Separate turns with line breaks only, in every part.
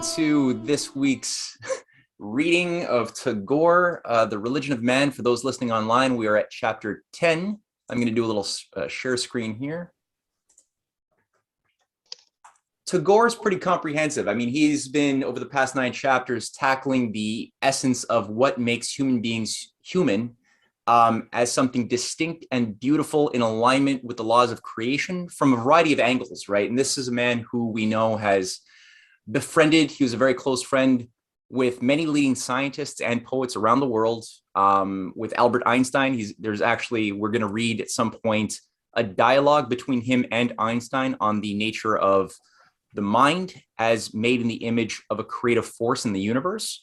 welcome to this week's reading of Tagore, The Religion of Man. For those listening online, we are at chapter 10. I'm going to do a little share screen here. Tagore is pretty comprehensive. I mean, he's been, over the past 9 chapters, tackling the essence of what makes human beings human as something distinct and beautiful in alignment with the laws of creation from a variety of angles, right? And this is a man who we know has befriended, he was a very close friend with many leading scientists and poets around the world. With Albert Einstein, there's actually, we're going to read at some point a dialogue between him and Einstein on the nature of the mind as made in the image of a creative force in the universe,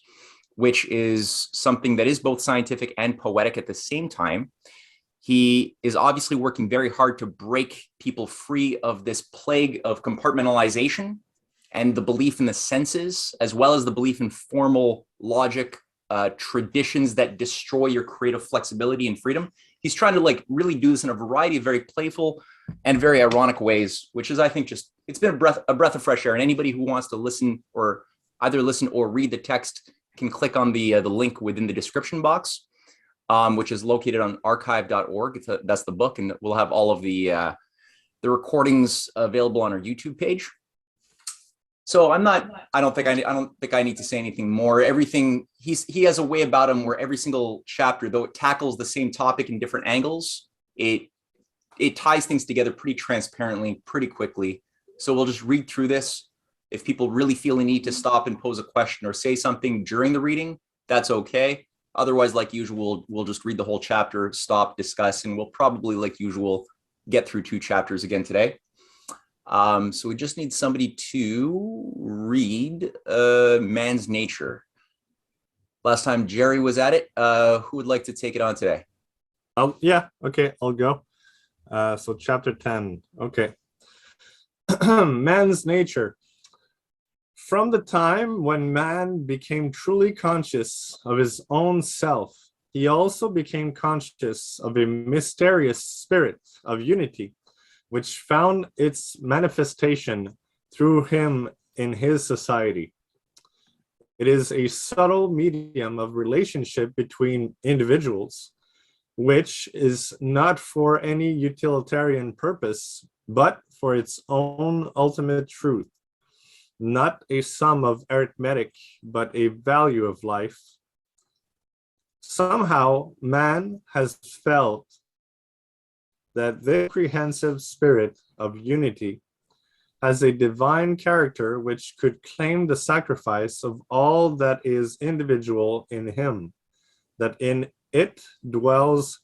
which is something that is both scientific and poetic at the same time. He is obviously working very hard to break people free of this plague of compartmentalization and the belief in the senses, as well as the belief in formal logic, traditions that destroy your creative flexibility and freedom. He's trying to really do this in a variety of very playful and very ironic ways, which is, I think, just, it's been a breath of fresh air. And anybody who wants to listen or either listen or read the text can click on the link within the description box, which is located on archive.org. That's the book, and we'll have all of the recordings available on our YouTube page. So I don't think I need to say anything more. Everything, he has a way about him where every single chapter, though it tackles the same topic in different angles, it ties things together pretty transparently, pretty quickly. So we'll just read through this. If people really feel a need to stop and pose a question or say something during the reading, that's okay. Otherwise, like usual, we'll just read the whole chapter, stop, discuss, and we'll probably, like usual, get through 2 chapters again today. So we just need somebody to read Man's Nature. Last time Jerry was at it. Who would like to take it on today?
Yeah, okay, I'll go. So chapter 10, okay. Man's nature. From the time when man became truly conscious of his own self, he also became conscious of a mysterious spirit of unity, which found its manifestation through him in his society. It is a subtle medium of relationship between individuals, which is not for any utilitarian purpose, but for its own ultimate truth, not a sum of arithmetic, but a value of life. Somehow, man has felt that the comprehensive spirit of unity has a divine character which could claim the sacrifice of all that is individual in him, that in it dwells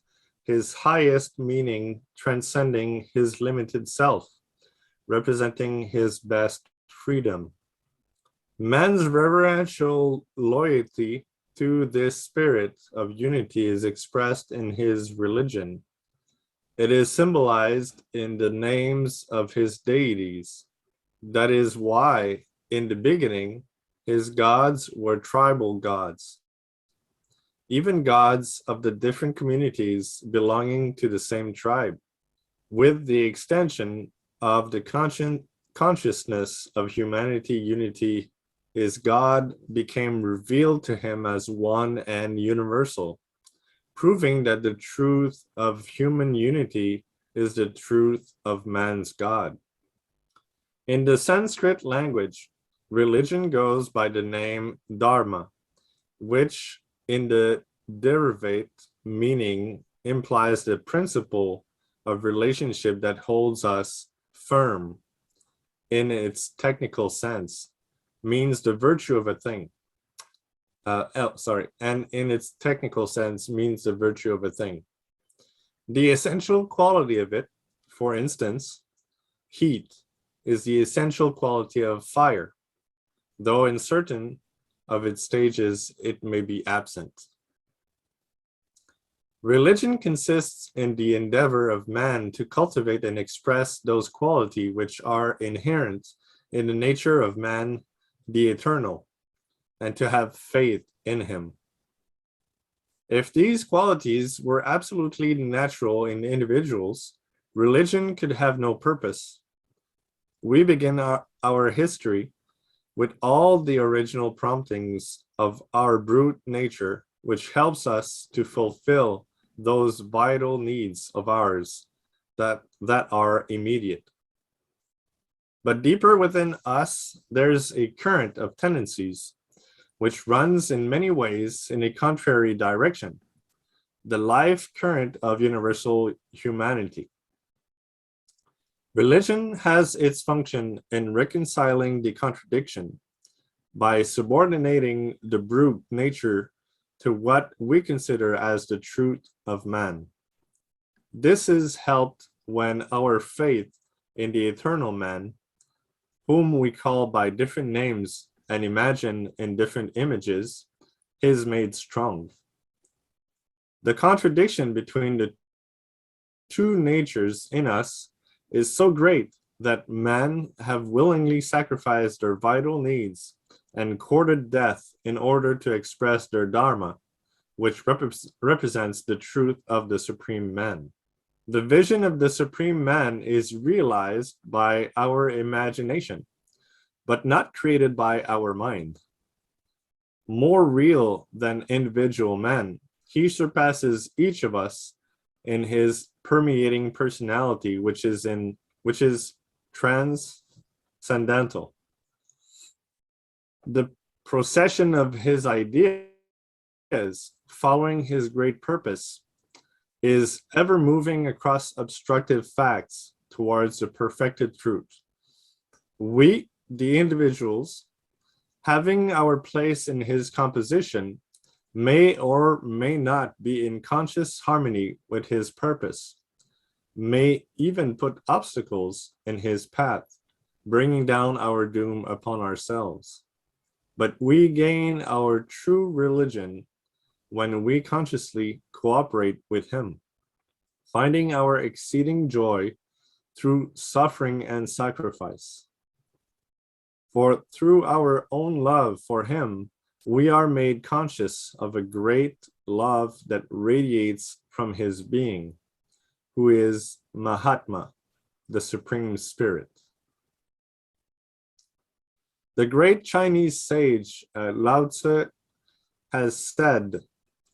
his highest meaning, transcending his limited self, representing his best freedom. Man's reverential loyalty to this spirit of unity is expressed in his religion. It is symbolized in the names of his deities. That is why, in the beginning, his gods were tribal gods, even gods of the different communities belonging to the same tribe. With the extension of the consciousness of humanity unity, his God became revealed to him as one and universal, proving that the truth of human unity is the truth of man's God. In the Sanskrit language, religion goes by the name dharma, which in the derivate meaning implies the principle of relationship that holds us firm. In its technical sense, means the virtue of a thing. And in its technical sense means the virtue of a thing. The essential quality of it, for instance, heat, is the essential quality of fire, though in certain of its stages it may be absent. Religion consists in the endeavor of man to cultivate and express those qualities which are inherent in the nature of man, the eternal, and to have faith in him. If these qualities were absolutely natural in individuals, religion could have no purpose. We begin our history with all the original promptings of our brute nature, which helps us to fulfill those vital needs of ours that are immediate. But deeper within us, there's a current of tendencies which runs in many ways in a contrary direction, the life current of universal humanity. Religion has its function in reconciling the contradiction by subordinating the brute nature to what we consider as the truth of man. This is helped when our faith in the eternal man, whom we call by different names and imagine in different images, is made strong. The contradiction between the two natures in us is so great that men have willingly sacrificed their vital needs and courted death in order to express their dharma, which represents the truth of the supreme man. The vision of the supreme man is realized by our imagination, but not created by our mind. More real than individual man, he surpasses each of us in his permeating personality, which is transcendental. The procession of his ideas, following his great purpose, is ever moving across obstructive facts towards the perfected truth. We, the individuals, having our place in his composition, may or may not be in conscious harmony with his purpose, may even put obstacles in his path, bringing down our doom upon ourselves. But we gain our true religion when we consciously cooperate with him, finding our exceeding joy through suffering and sacrifice. For through our own love for him, we are made conscious of a great love that radiates from his being, who is Mahatma, the Supreme Spirit. The great Chinese sage Lao Tzu has said,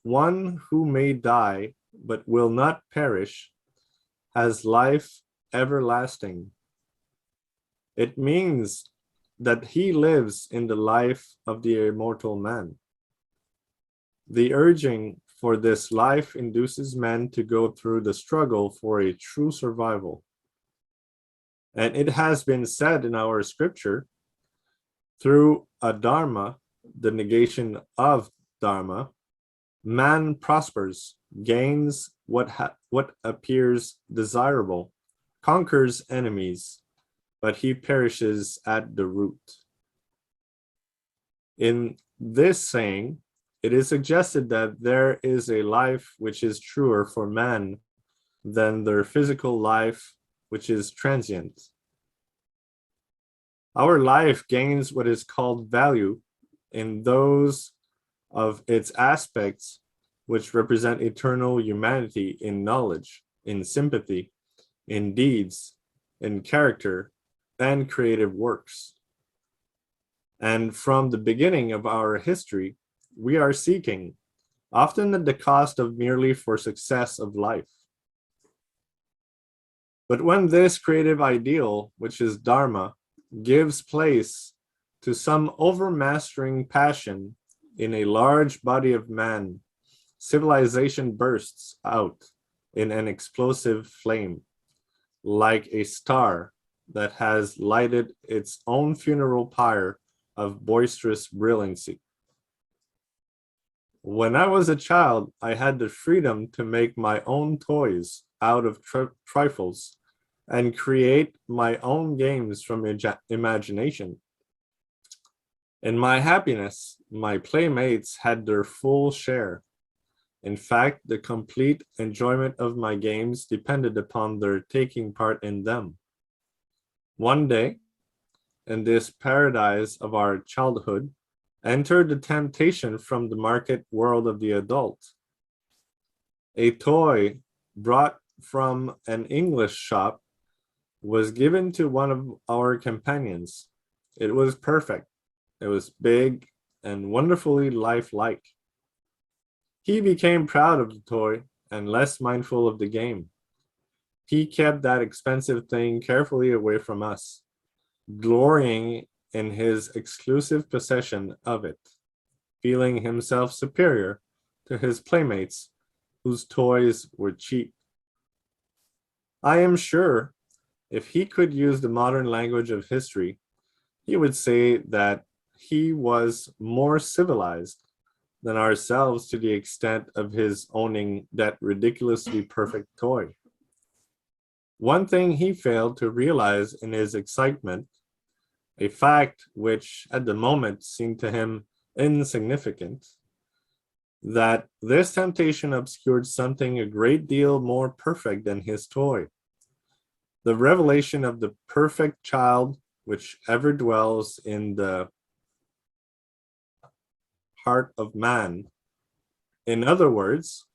"One who may die but will not perish has life everlasting." It means that he lives in the life of the immortal man. The urging for this life induces men to go through the struggle for a true survival. And it has been said in our scripture, through adharma, the negation of dharma, man prospers, gains what appears desirable, conquers enemies, but he perishes at the root. In this saying, it is suggested that there is a life which is truer for man than their physical life, which is transient. Our life gains what is called value in those of its aspects which represent eternal humanity in knowledge, in sympathy, in deeds, in character, and creative works. And from the beginning of our history, we are seeking, often at the cost of merely for success of life. But when this creative ideal, which is Dharma, gives place to some overmastering passion in a large body of man, civilization bursts out in an explosive flame, like a star that has lighted its own funeral pyre of boisterous brilliancy. When I was a child, I had the freedom to make my own toys out of trifles and create my own games from imagination. In my happiness, my playmates had their full share. In fact, the complete enjoyment of my games depended upon their taking part in them. One day, in this paradise of our childhood, entered the temptation from the market world of the adult. A toy brought from an English shop was given to one of our companions. It was perfect, It was big and wonderfully lifelike. He became proud of the toy and less mindful of the game. He kept that expensive thing carefully away from us, glorying in his exclusive possession of it, feeling himself superior to his playmates whose toys were cheap. I am sure if he could use the modern language of history, he would say that he was more civilized than ourselves to the extent of his owning that ridiculously perfect toy. One thing he failed to realize in his excitement, a fact which at the moment seemed to him insignificant, that this temptation obscured something a great deal more perfect than his toy. The revelation of the perfect child which ever dwells in the heart of man. In other words,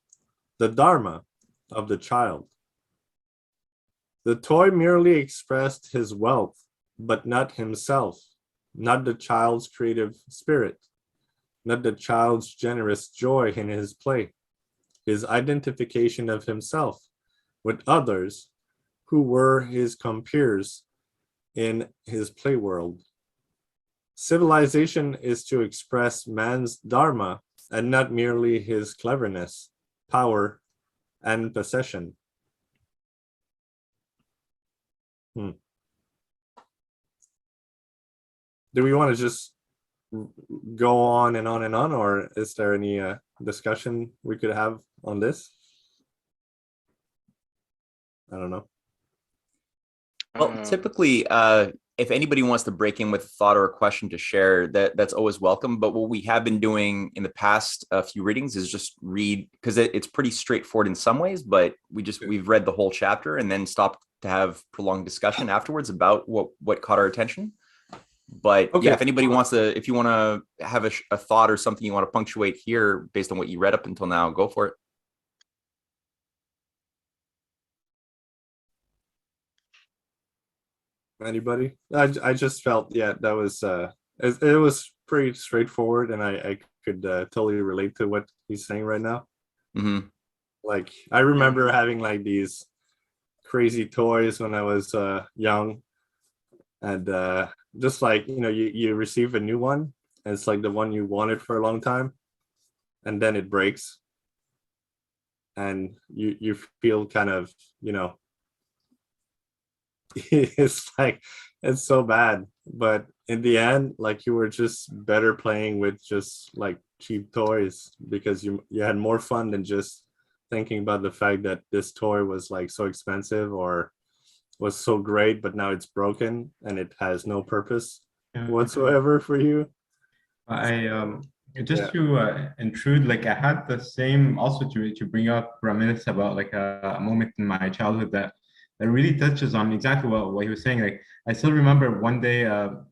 the Dharma of the child. The toy merely expressed his wealth, but not himself, not the child's creative spirit, not the child's generous joy in his play, his identification of himself with others who were his compeers in his play world. Civilization is to express man's dharma and not merely his cleverness, power, and possession. Do we want to just go on and on and on, or is there any discussion we could have on this? I don't know.
Well, typically, if anybody wants to break in with a thought or a question to share, that's always welcome. But what we have been doing in the past few readings is just read, because it's pretty straightforward in some ways, but we've read the whole chapter and then stopped to have prolonged discussion afterwards about what caught our attention. But okay. Yeah, if anybody wants to, if you want to have a thought or something you want to punctuate here based on what you read up until now, go for it.
Anybody? I just felt, yeah, that was it was pretty straightforward, and I could totally relate to what he's saying right now.
Mm-hmm.
Like, I remember having like these crazy toys when I was young, and just like, you know, you receive a new one and it's like the one you wanted for a long time, and then it breaks and you feel kind of, you know, it's like, it's so bad, but in the end, like, you were just better playing with just like cheap toys because you had more fun than just thinking about the fact that this toy was like so expensive or was so great, but now it's broken and it has no purpose whatsoever for you.
I just to intrude, like, I had the same also to bring up, reminisce about like a moment in my childhood that really touches on exactly what he was saying. Like, I still remember one day,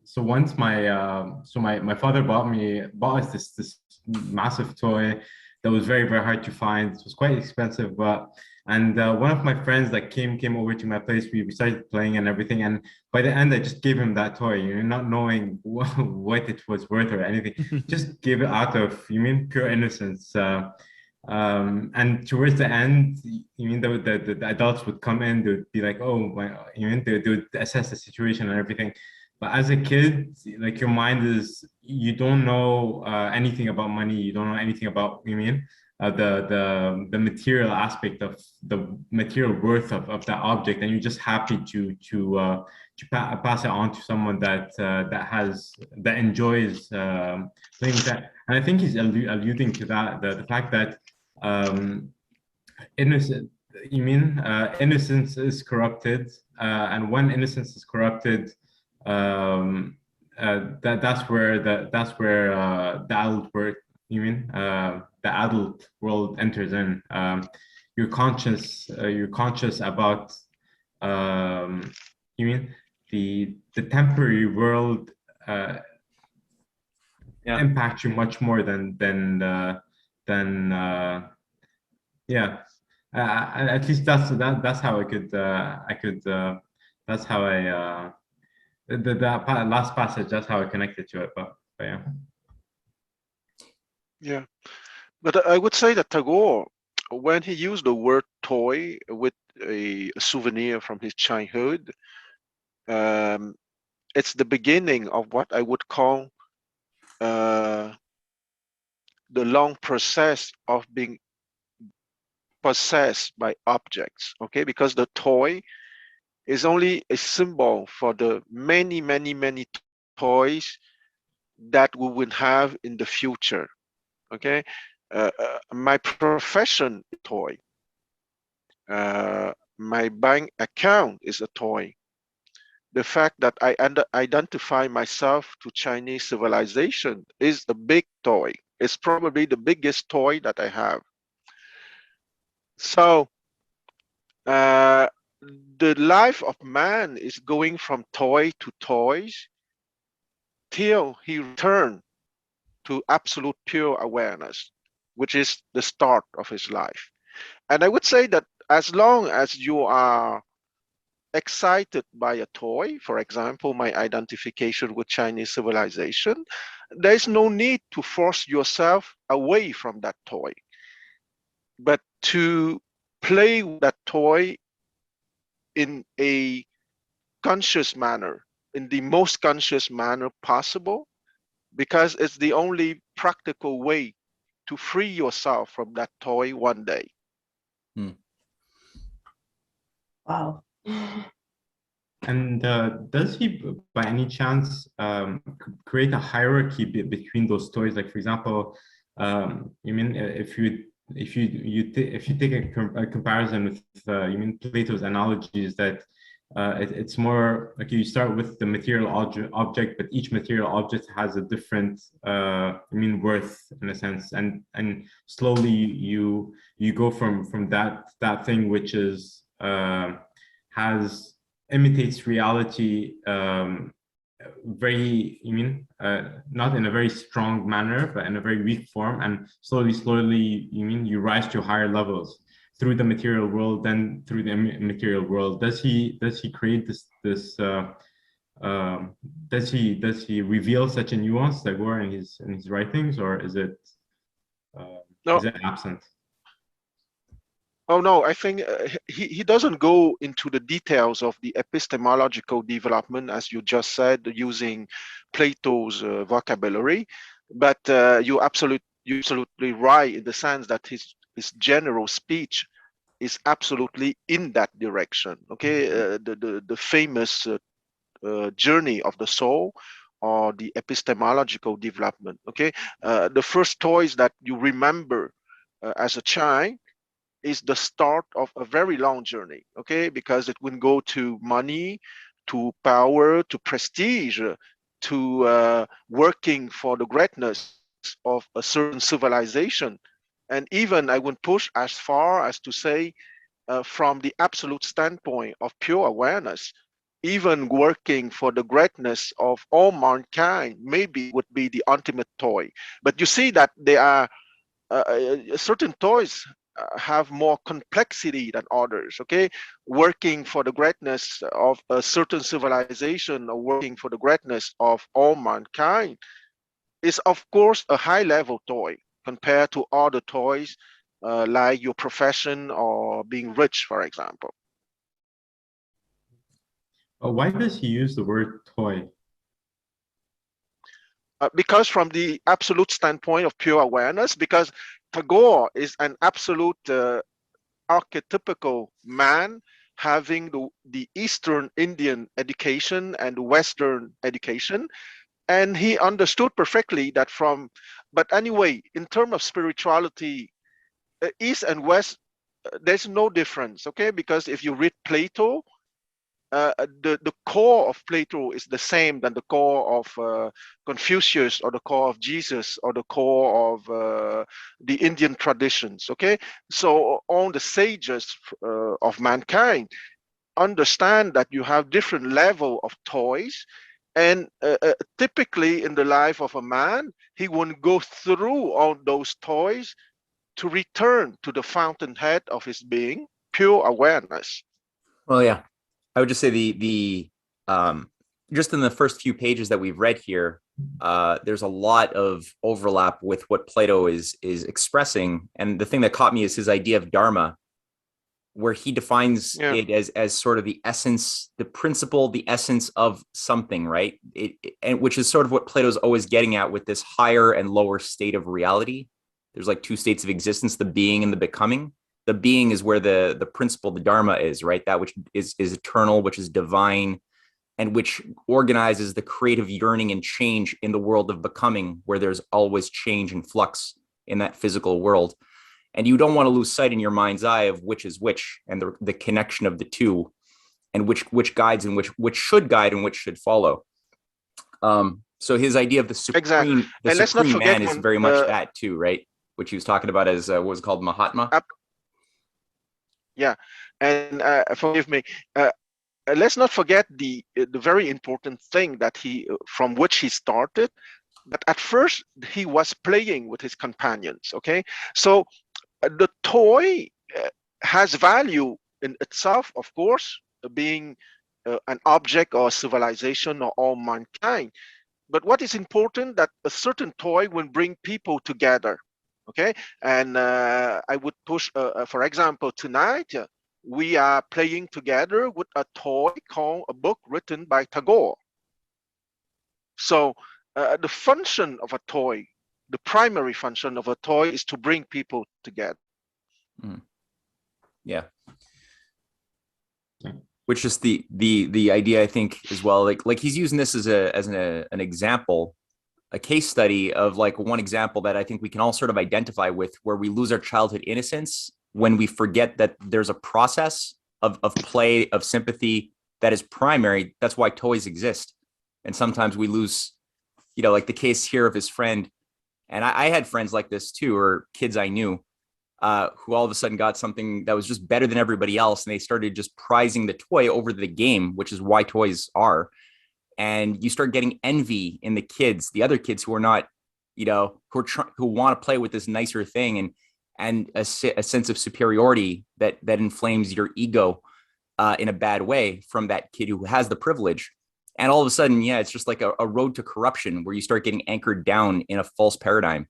so once my father bought us this massive toy that was very, very hard to find. It was quite expensive, but one of my friends that came over to my place, we started playing and everything, and by the end I just gave him that toy, you know, not knowing what it was worth or anything. Just gave it out of, you mean, pure innocence. And towards the end, you mean, the adults would come in, they would be like, oh my, you mean, they would assess the situation and everything. But as a kid, like, your mind is, you don't know anything about money, you don't know anything about, you mean, the material aspect of the material worth of that object, and you're just happy to pass it on to someone that that enjoys playing with that. And I think he's alluding to that, the fact that innocent, you mean, innocence is corrupted, and when innocence is corrupted, that's where the adult world, you mean, the adult world enters in. You're conscious about, you mean, the temporary world impacts you much more than yeah. At least that's how I could that's how I the last passage, that's how I connected to it. But But yeah.
Yeah, but I would say that Tagore, when he used the word toy with a souvenir from his childhood, um, it's the beginning of what I would call uh, the long process of being possessed by objects. Okay, because the toy is only a symbol for the many, many, many toys that we will have in the future. Okay, my profession is a toy. My bank account is a toy. The fact that I identify myself to Chinese civilization is a big toy. It's probably the biggest toy that I have. So uh, the life of man is going from toy to toys till he return to absolute pure awareness, which is the start of his life. And I would say that as long as you are excited by a toy, for example, my identification with Chinese civilization, there's no need to force yourself away from that toy, but to play with that toy in a conscious manner, in the most conscious manner possible, because it's the only practical way to free yourself from that toy one day.
Wow.
And does he, by any chance, create a hierarchy between those toys? Like, for example, you mean if you take a comparison with you mean Plato's analogies that it's more like you start with the material object, but each material object has a different worth in a sense, and slowly you go from that thing which is has imitates reality very not in a very strong manner, but in a very weak form, and slowly you rise to higher levels through the material world, then through the immaterial world. Does he create this does he reveal such a nuance, Tagore, in his writings, or is it
No,
absent?
oh no, I think he doesn't go into the details of the epistemological development, as you just said, using Plato's vocabulary. But you're absolutely right in the sense that his general speech is absolutely in that direction. Okay, the famous journey of the soul, or the epistemological development. Okay, the first toys that you remember as a child is the start of a very long journey. Okay, because it will go to money, to power, to prestige, to working for the greatness of a certain civilization. And even I would push as far as to say, from the absolute standpoint of pure awareness, even working for the greatness of all mankind maybe would be the ultimate toy. But you see that there are certain toys have more complexity than others. Okay, working for the greatness of a certain civilization, or working for the greatness of all mankind, is of course a high level toy compared to other toys, like your profession or being rich, for example.
Why does he use the word toy?
Because from the absolute standpoint of pure awareness, because Tagore is an absolute archetypical man, having the Eastern Indian education and the Western education. And he understood perfectly that but anyway, in terms of spirituality, East and West, there's no difference, okay? Because if you read Plato, the core of Plato is the same than the core of Confucius, or the core of Jesus, or the core of the Indian traditions. Okay, so all the sages of mankind understand that you have different level of toys, and typically in the life of a man, he will go through all those toys to return to the fountainhead of his being, pure awareness.
Well, yeah, I would just say the just in the first few pages that we've read here, there's a lot of overlap with what Plato is expressing. And the thing that caught me is his idea of dharma, where he defines it as sort of the essence, the principle, the essence of something, right? And which is sort of what Plato's always getting at with this higher and lower state of reality. There's like two states of existence, the being and the becoming. The being is where the principle, the dharma is, right? That which is eternal, which is divine, and which organizes the creative yearning and change in the world of becoming, where there's always change and flux in that physical world. And you don't want to lose sight in your mind's eye of which is which, and the connection of the two, and which guides and which should guide and which should follow. So his idea of the supreme, the supreme man is very much that too, right? Which he was talking about as what was called Mahatma.
Yeah, and forgive me. Let's not forget the very important thing that from which he started. That at first he was playing with his companions. Okay, so the toy has value in itself, of course, being an object or civilization or all mankind. But what is important that a certain toy will bring people together. Okay, and I would push, for example, tonight we are playing together with a toy called a book written by Tagore. So the function of a toy, the primary function of a toy, is to bring people together.
Yeah. Which is the idea, I think, as well. Like he's using this as an example, a case study of like one example that I think we can all sort of identify with, where we lose our childhood innocence when we forget that there's a process of play, of sympathy that is primary. That's why toys exist. And sometimes we lose, like the case here of his friend. And I had friends like this too, or kids I knew, who all of a sudden got something that was just better than everybody else. And they started just prizing the toy over the game, which is why toys are. And you start getting envy in the kids, the other kids who are not, who want to play with this nicer thing, and a sense of superiority that inflames your ego in a bad way from that kid who has the privilege. And all of a sudden, it's just like a road to corruption, where you start getting anchored down in a false paradigm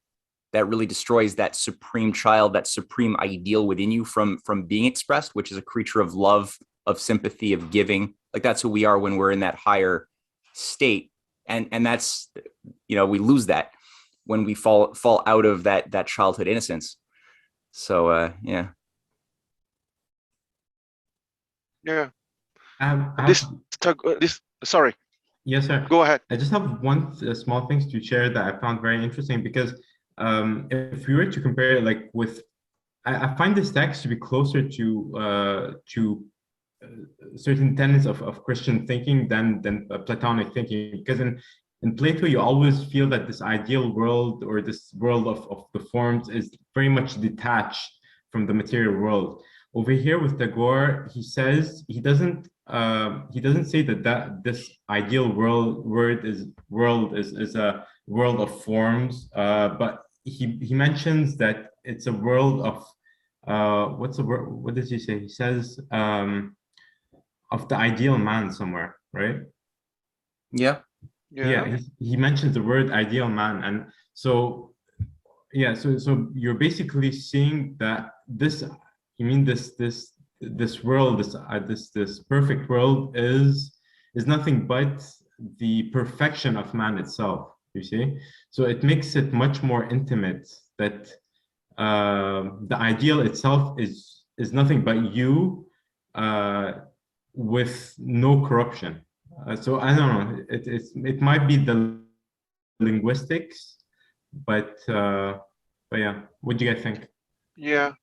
that really destroys that supreme child, that supreme ideal within you from being expressed, which is a creature of love, of sympathy, of giving. Like that's who we are when we're in that higher state. And that's, we lose that when we fall out of that childhood innocence. So yeah.
Sorry.
Yes, sir.
Go ahead.
I just have one small thing to share that I found very interesting, because if we were to compare it like with, I find this text to be closer to certain tenets of Christian thinking than Platonic thinking, because in Plato you always feel that this ideal world, or this world of the forms, is very much detached from the material world. Over here with Tagore, he says he doesn't say that this ideal world is a world of forms, but he mentions that it's a world of what's the word? What does he say? He says of the ideal man somewhere, right?
Yeah.
He mentions the word ideal man, and so so you're basically seeing that this world, this perfect world is nothing but the perfection of man itself, you see. So it makes it much more intimate, that the ideal itself is nothing but you, with no corruption. So I don't know, it might be the linguistics, but yeah, what do you guys think?
Yeah.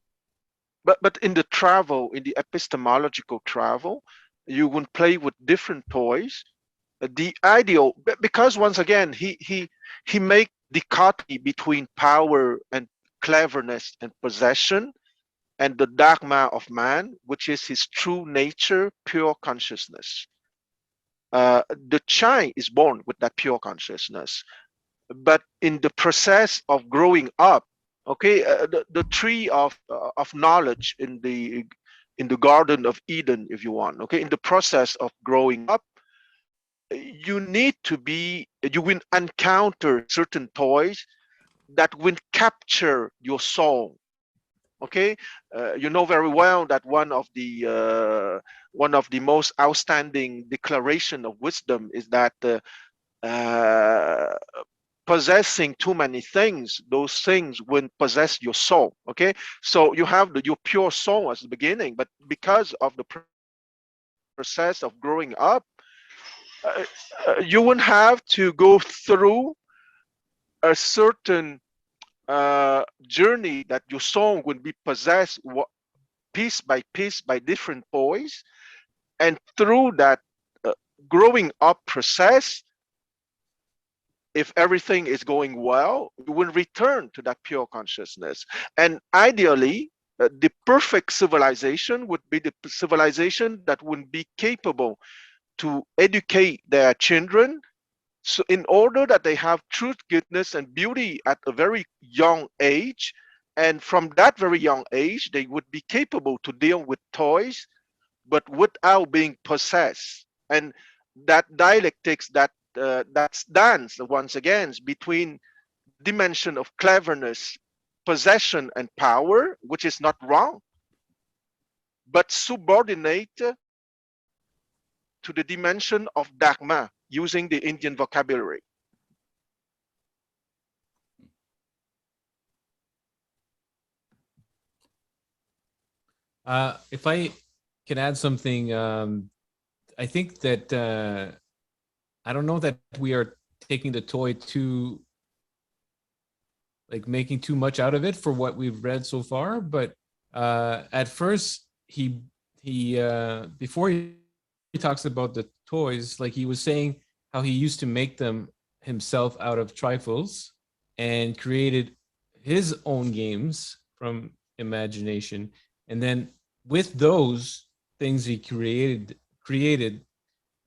But in the epistemological travel, you will play with different toys. The ideal, because once again, he make dichotomy between power and cleverness and possession, and the dogma of man, which is his true nature, pure consciousness. The child is born with that pure consciousness, but in the process of growing up, okay, the tree of knowledge in the Garden of Eden, if you want, okay, in the process of growing up, you need to be, you will encounter certain toys that will capture your soul. Okay, you know very well that one of the most outstanding declaration of wisdom is that possessing too many things, those things will possess your soul. Okay, so you have your pure soul as the beginning, but because of the process of growing up, you will have to go through a certain journey that your soul will be possessed piece by piece by different toys, and through that growing up process, if everything is going well, you will return to that pure consciousness. And ideally, the perfect civilization would be the civilization that would be capable to educate their children, so in order that they have truth, goodness, and beauty at a very young age. And from that very young age, they would be capable to deal with toys, but without being possessed. And that dialectics, that dance once again between dimension of cleverness, possession, and power, which is not wrong, but subordinate to the dimension of dharma, using the Indian vocabulary.
If I can add something, I think that I don't know that we are taking the toy too, like making too much out of it for what we've read so far. But at first, he before he talks about the toys, like he was saying how he used to make them himself out of trifles and created his own games from imagination. And then with those things he created,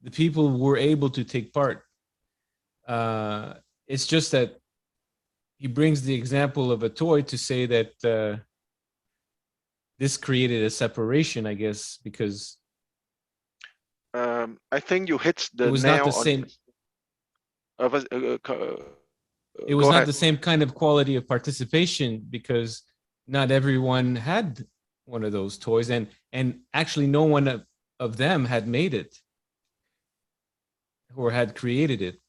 the people were able to take part. It's just that he brings the example of a toy to say that this created a separation, I guess, because
I think you hit the
it was
nail
not the
on
same. It was
go
not
ahead.
the same kind of quality of participation because not everyone had one of those toys, and actually no one of them had made it or had created it.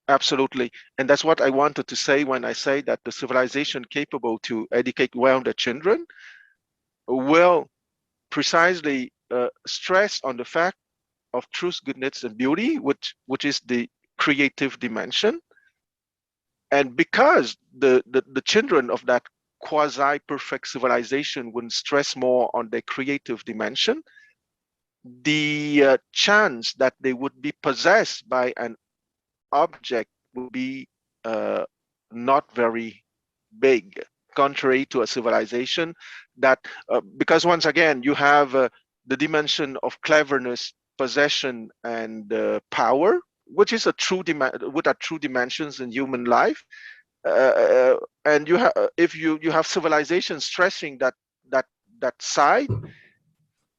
Absolutely. And that's what I wanted to say when I say that the civilization capable to educate well the children will precisely stress on the fact of truth, goodness, and beauty, which is the creative dimension. And because the children of that quasi-perfect civilization would stress more on the creative dimension, the chance that they would be possessed by an object would be not very big, contrary to a civilization that, because once again, you have the dimension of cleverness, possession, and power, which is a true what are true dimensions in human life. And you have, if you have civilization stressing that side,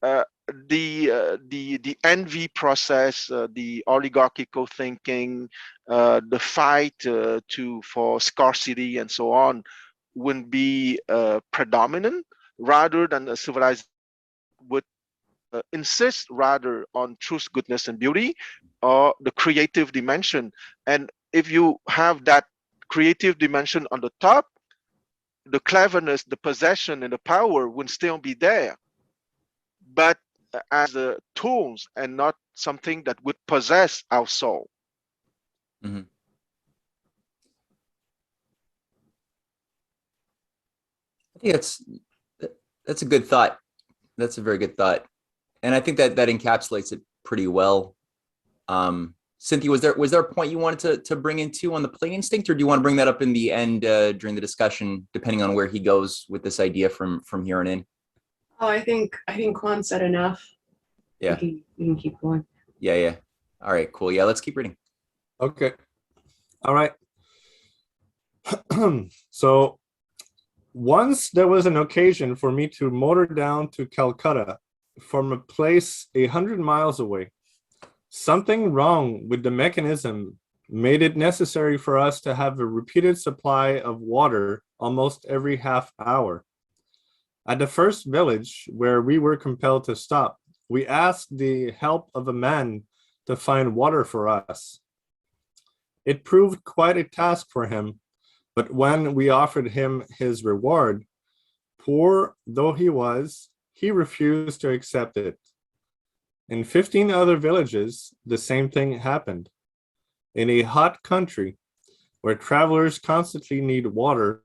the envy process, the oligarchical thinking, the fight for scarcity and so on, would be predominant, rather than a civilized would insist rather on truth, goodness, and beauty, or the creative dimension. And if you have that creative dimension on the top, the cleverness, the possession, and the power would still be there, but as tools and not something that would possess our soul.
Mm-hmm. I think that's a good thought. That's a very good thought, and I think that encapsulates it pretty well. Cynthia, was there a point you wanted to bring into on the play instinct, or do you want to bring that up in the end during the discussion, depending on where he goes with this idea from here on in?
Oh, I think Juan said enough.
Yeah.
We can keep going.
Yeah. All right, cool. Yeah, let's keep reading.
Okay. All right. So once there was an occasion for me to motor down to Calcutta from a place 100 miles away. Something wrong with the mechanism made it necessary for us to have a repeated supply of water almost every half hour. At the first village where we were compelled to stop, we asked the help of a man to find water for us. It proved quite a task for him, but when we offered him his reward, poor though he was, he refused to accept it. In 15 other villages, the same thing happened. In a hot country where travelers constantly need water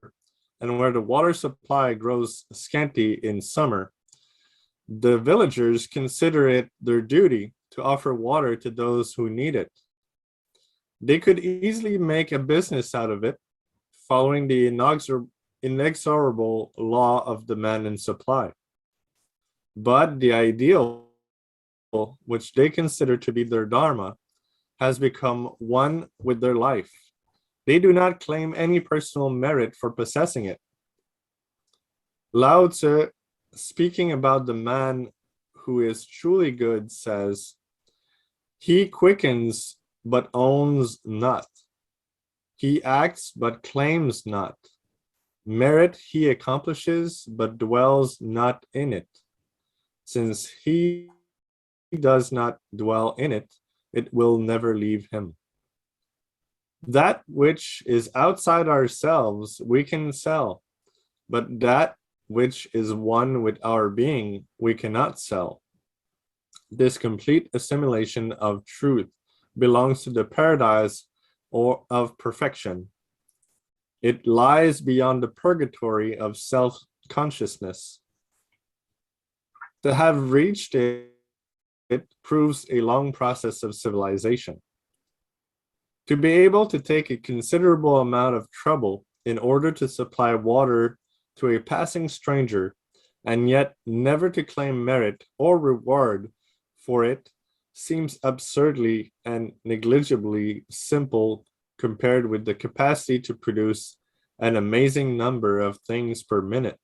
and where the water supply grows scanty in summer, the villagers consider it their duty to offer water to those who need it. They could easily make a business out of it, following the inexorable law of demand and supply. But the ideal, which they consider to be their dharma, has become one with their life. They do not claim any personal merit for possessing it. Lao Tzu, speaking about the man who is truly good, says, "He quickens but owns not. He acts but claims not. Merit he accomplishes but dwells not in it. Since he does not dwell in it, it will never leave him." That which is outside ourselves we can sell, but that which is one with our being we cannot sell. This complete assimilation of truth belongs to the paradise or of perfection. It lies beyond the purgatory of self-consciousness. To have reached it, it proves a long process of civilization. To be able to take a considerable amount of trouble in order to supply water to a passing stranger, and yet never to claim merit or reward for it, seems absurdly and negligibly simple compared with the capacity to produce an amazing number of things per minute.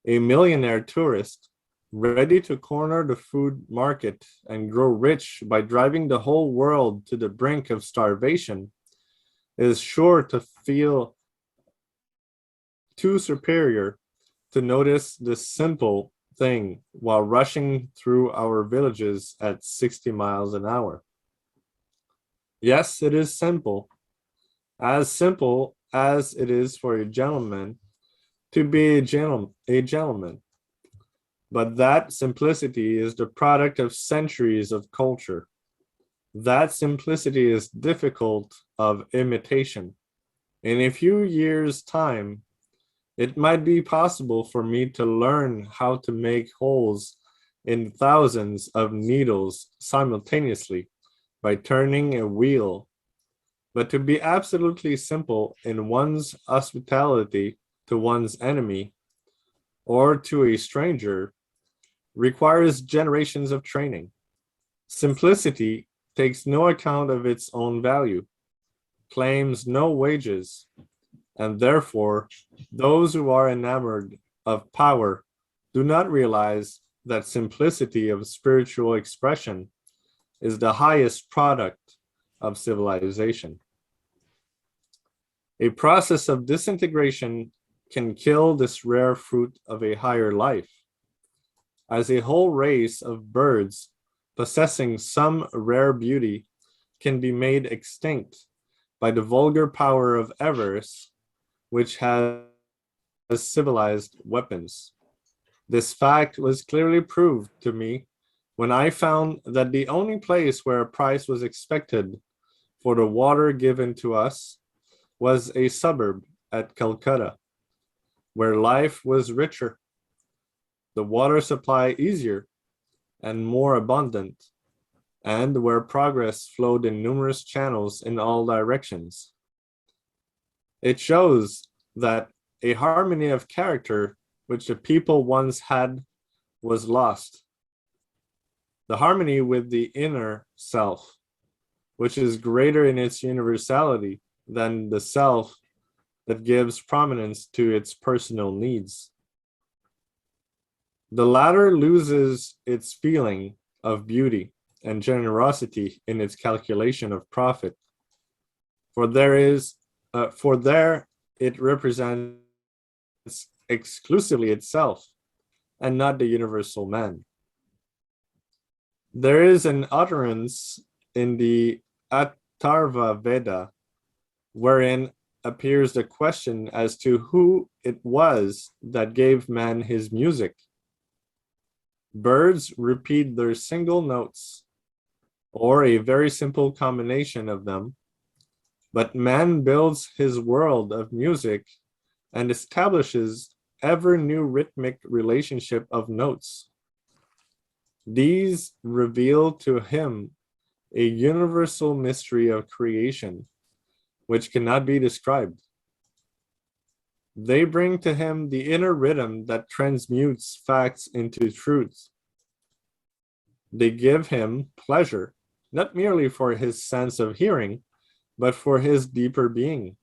A millionaire tourist, ready to corner the food market and grow rich by driving the whole world to the brink of starvation, is sure to feel too superior to notice this simple thing while rushing through our villages at 60 miles an hour. Yes, it is simple as it is for a gentleman to be a gentleman. But that simplicity is the product of centuries of culture. That simplicity is difficult of imitation. In a few years' time, it might be possible for me to learn how to make holes in thousands of needles simultaneously by turning a wheel. But to be absolutely simple in one's hospitality to one's enemy or to a stranger requires generations of training. Simplicity takes no account of its own value, claims no wages, and therefore those who are enamored of power do not realize that simplicity of spiritual expression is the highest product of civilization. A process of disintegration can kill this rare fruit of a higher life. As a whole race of birds possessing some rare beauty can be made extinct by the vulgar power of avarice, which has civilized weapons. This fact was clearly proved to me when I found that the only place where a price was expected for the water given to us was a suburb at Calcutta, where life was richer, the water supply easier and more abundant, and where progress flowed in numerous channels in all directions. It shows that a harmony of character which the people once had was lost. The harmony with the inner self, which is greater in its universality than the self that gives prominence to its personal needs. The latter loses its feeling of beauty and generosity in its calculation of profit. For there it represents exclusively itself and not the universal man. There is an utterance in the Atharva Veda wherein appears the question as to who it was that gave man his music. Birds repeat their single notes, or a very simple combination of them, but man builds his world of music and establishes ever new rhythmic relationship of notes. These reveal to him a universal mystery of creation, which cannot be described. They bring to him the inner rhythm that transmutes facts into truths. They give him pleasure, not merely for his sense of hearing, but for his deeper being,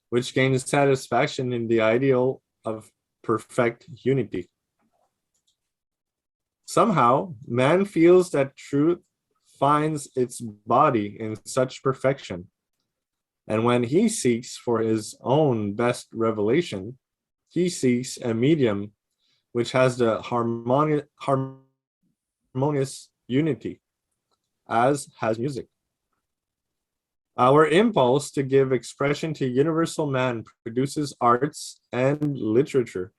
which gains satisfaction in the ideal of perfect unity. Somehow, man feels that truth finds its body in such perfection. And when he seeks for his own best revelation, he seeks a medium which has the harmonious unity, as has music. Our impulse to give expression to universal man produces arts and literature.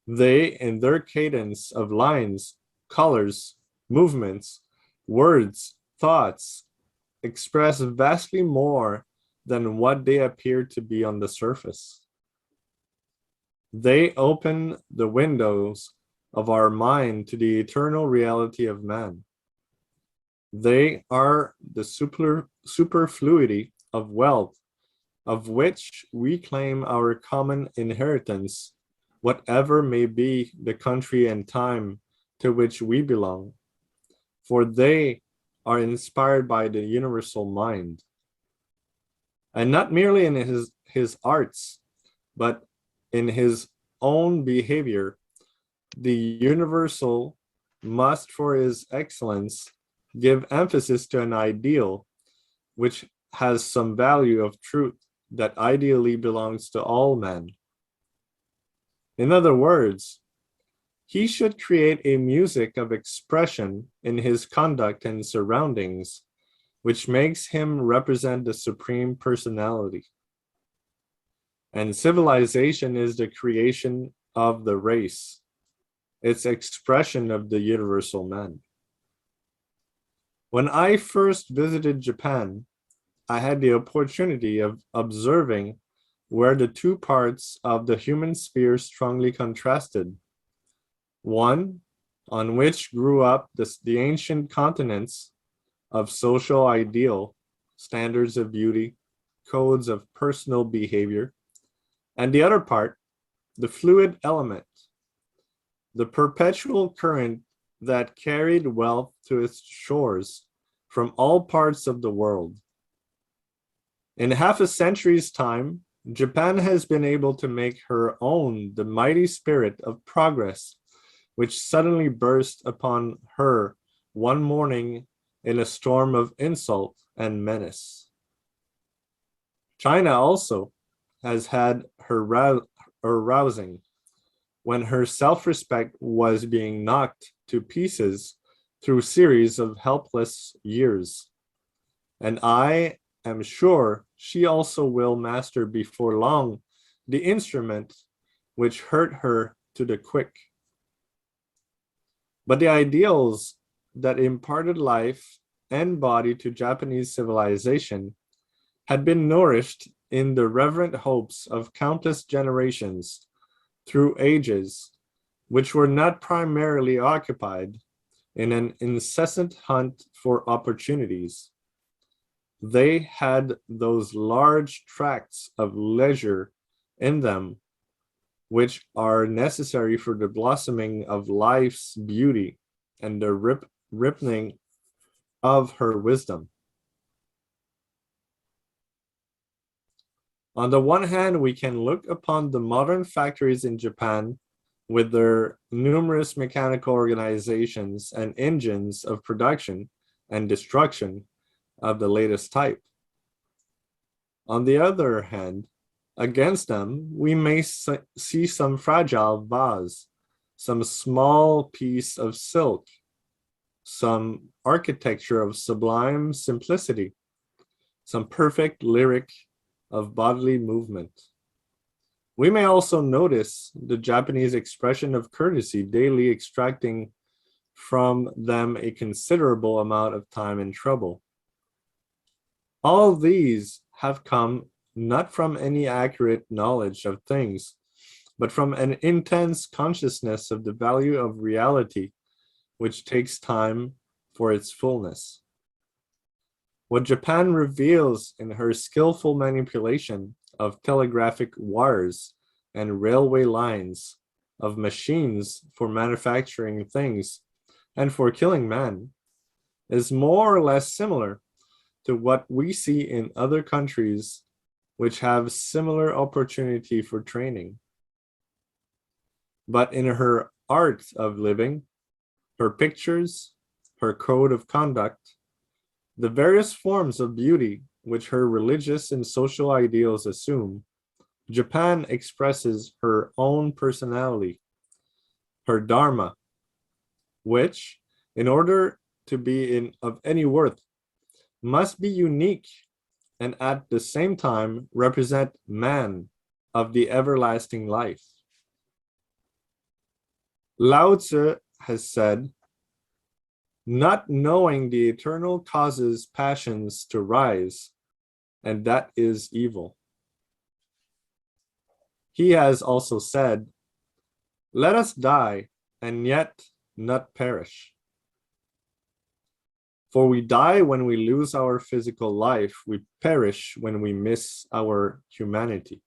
They, in their cadence of lines, colors, movements, words, thoughts, express vastly more than what they appear to be on the surface. They open the windows of our mind to the eternal reality of man. They are the superfluity of wealth, of which we claim our common inheritance, whatever may be the country and time to which we belong, for they are inspired by the universal mind. And not merely in his arts, but in his own behavior, the universal must, for his excellence, give emphasis to an ideal which has some value of truth that ideally belongs to all men. In other words, he should create a music of expression in his conduct and surroundings, which makes him represent the supreme personality. And civilization is the creation of the race, its expression of the universal man. When I first visited Japan, I had the opportunity of observing where the two parts of the human sphere strongly contrasted. One, on which grew up the ancient continents of social ideal, standards of beauty, codes of personal behavior, and the other part, the fluid element, the perpetual current that carried wealth to its shores from all parts of the world. In half a century's time, Japan has been able to make her own the mighty spirit of progress, which suddenly burst upon her one morning in a storm of insult and menace. China also has had her rousing when her self-respect was being knocked to pieces through a series of helpless years. And I am sure she also will master before long the instrument which hurt her to the quick. But the ideals that imparted life and body to Japanese civilization had been nourished in the reverent hopes of countless generations through ages, which were not primarily occupied in an incessant hunt for opportunities. They had those large tracts of leisure in them, which are necessary for the blossoming of life's beauty and the ripening of her wisdom. On the one hand, we can look upon the modern factories in Japan with their numerous mechanical organizations and engines of production and destruction of the latest type. On the other hand, against them, we may see some fragile vase, some small piece of silk, some architecture of sublime simplicity, some perfect lyric of bodily movement. We may also notice the Japanese expression of courtesy daily extracting from them a considerable amount of time and trouble. All these have come not from any accurate knowledge of things, but from an intense consciousness of the value of reality, which takes time for its fullness. What Japan reveals in her skillful manipulation of telegraphic wires and railway lines, of machines for manufacturing things and for killing man, is more or less similar to what we see in other countries which have similar opportunity for training. But in her art of living, her pictures, her code of conduct, the various forms of beauty which her religious and social ideals assume, Japan expresses her own personality, her dharma, which, in order to be of any worth, must be unique and at the same time represent man of the everlasting life. Lao Tzu has said, "Not knowing the eternal causes passions to rise, and that is evil." He has also said, "Let us die and yet not perish." For we die when we lose our physical life, we perish when we miss our humanity.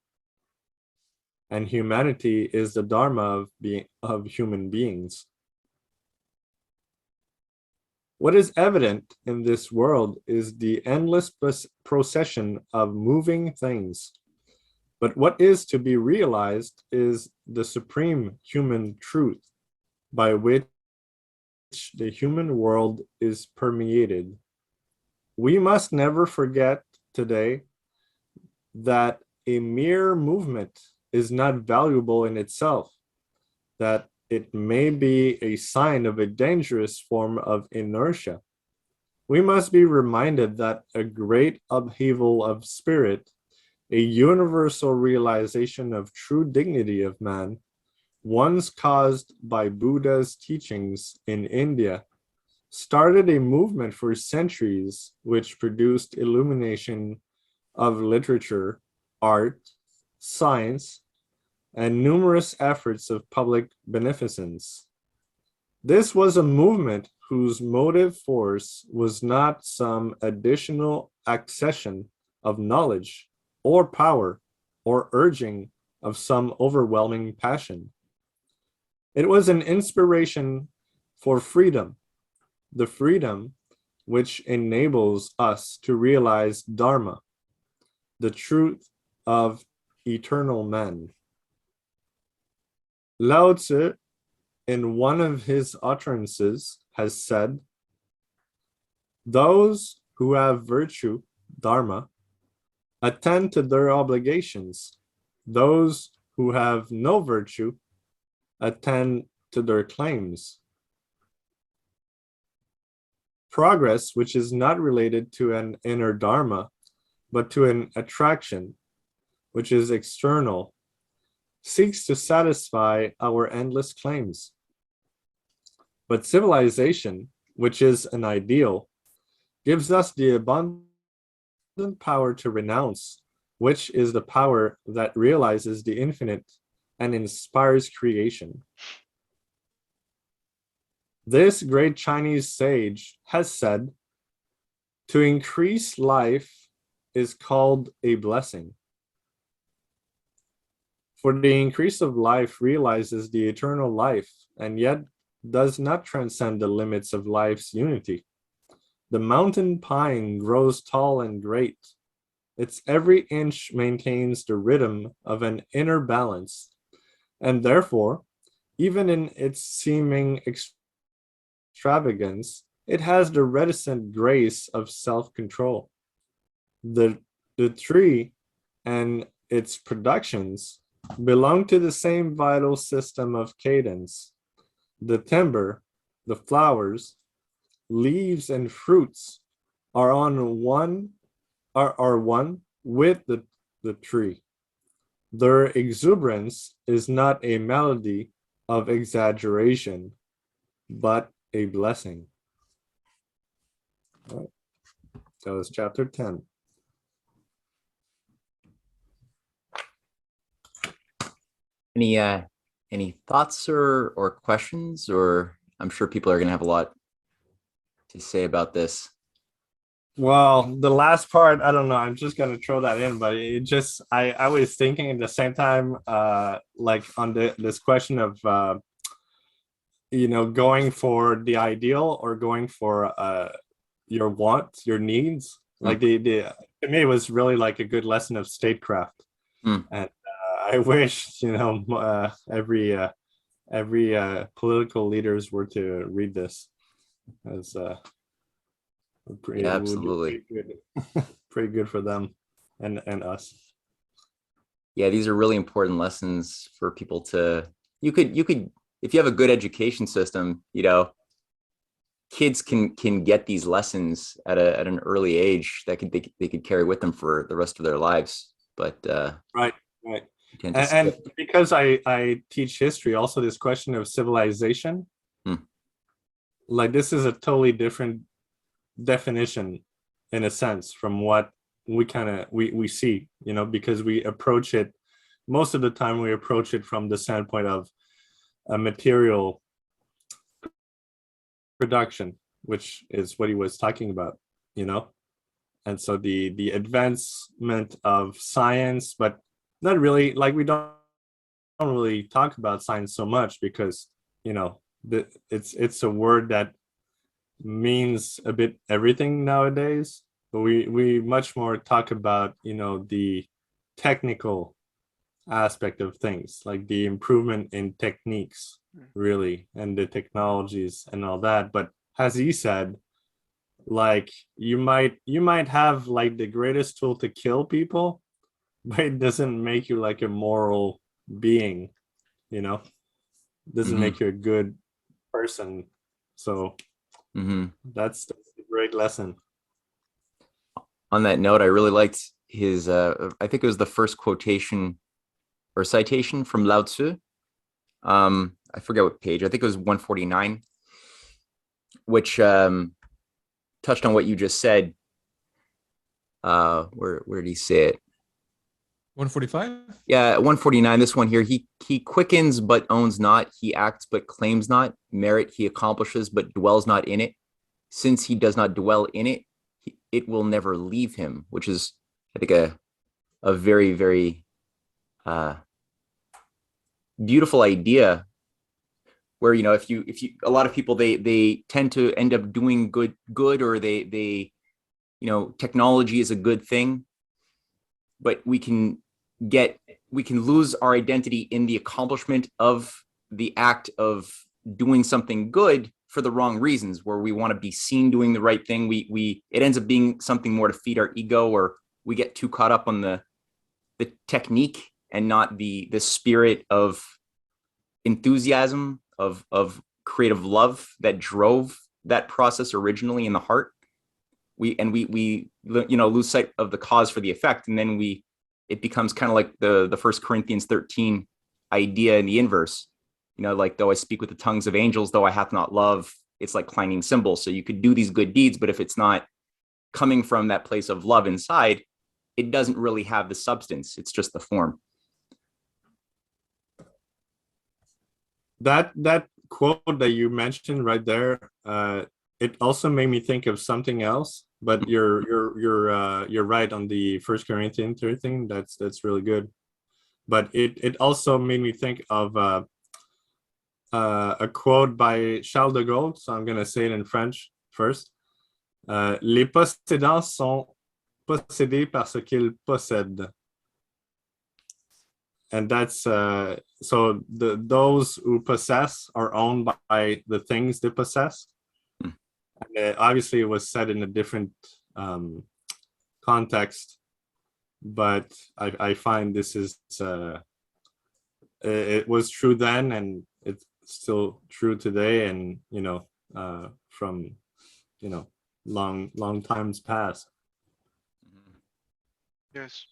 And humanity is the dharma of human beings. What is evident in this world is the endless procession of moving things. But what is to be realized is the supreme human truth by which the human world is permeated. We must never forget today that a mere movement is not valuable in itself, that it may be a sign of a dangerous form of inertia. We must be reminded that a great upheaval of spirit, a universal realization of true dignity of man, once caused by Buddha's teachings in India, started a movement for centuries which produced illumination of literature, art, science, and numerous efforts of public beneficence. This was a movement whose motive force was not some additional accession of knowledge or power or urging of some overwhelming passion. It was an inspiration for freedom, the freedom which enables us to realize Dharma, the truth of eternal men. Lao Tzu, in one of his utterances, has said, "Those who have virtue, Dharma, attend to their obligations. Those who have no virtue attend to their claims." Progress, which is not related to an inner dharma, but to an attraction, which is external, seeks to satisfy our endless claims. But civilization, which is an ideal, gives us the abundant power to renounce, which is the power that realizes the infinite and inspires creation. This great Chinese sage has said, "To increase life is called a blessing." For the increase of life realizes the eternal life and yet does not transcend the limits of life's unity. The mountain pine grows tall and great. Its every inch maintains the rhythm of an inner balance, and therefore Even in its seeming extravagance, it has the reticent grace of self-control. The, the tree and its productions belong to the same vital system of cadence. The timber, the flowers, leaves, and fruits are on one are one with the tree. Their exuberance is not a melody of exaggeration, but a blessing. All right. That was chapter 10.
Any thoughts or questions? Or I'm sure people are going to have a lot to say about this.
Well, the last part, I don't know. I'm just gonna throw that in, but it just I was thinking at the same time, like on this question of going for the ideal or going for your wants, your needs. Like the to me, it was really like a good lesson of statecraft. And I wish every political leaders were to read this, as
Yeah, absolutely.
pretty good, pretty good for them and us.
Yeah, these are really important lessons for people to. You could if you have a good education system, kids can get these lessons at an early age that they could carry with them for the rest of their lives. But
Right.
and
Because I teach history, also this question of civilization, like this is a totally different definition in a sense from what we see, because we approach it, most of the time we approach it from the standpoint of a material production, which is what he was talking about, and so the advancement of science, but not really, like we don't really talk about science so much because it's a word that means a bit everything nowadays, but we much more talk about the technical aspect of things, like the improvement in techniques, really, and the technologies and all that. But as he said, like you might have like the greatest tool to kill people, but it doesn't make you like a moral being, doesn't make you a good person. So that's a great lesson.
On that note, I really liked his I think it was the first quotation or citation from Lao Tzu. I forget what page. I think it was 149, which touched on what you just said. Where did he say it?
145?
Yeah, 149. This one here. He quickens but owns not. He acts but claims not. Merit he accomplishes but dwells not in it. Since he does not dwell in it, it will never leave him. Which is, I think, a very, very beautiful idea. Where if you a lot of people they tend to end up doing good, or they technology is a good thing, but we can lose our identity in the accomplishment of the act of doing something good for the wrong reasons, where we want to be seen doing the right thing. It ends up being something more to feed our ego, or we get too caught up on the technique and not the spirit of enthusiasm, of creative love that drove that process originally in the heart. We lose sight of the cause for the effect, and then it becomes kind of like the 1 Corinthians 13 idea in the inverse. Like, though I speak with the tongues of angels, though I hath not love, it's like clanging cymbals. So you could do these good deeds, but if it's not coming from that place of love inside, it doesn't really have the substance. It's just the form.
That quote that you mentioned right there, it also made me think of something else. But you're right on the 1 Corinthians 13. That's really good. But it also made me think of a quote by Charles de Gaulle. So I'm gonna say it in French first. Les possédants sont possédés par ce qu'ils possèdent. and that's so those who possess are owned by the things they possess.
Hmm.
And obviously, it was said in a different context, but I find this is it was true then, and it's still true today, and from long times past.
Yes,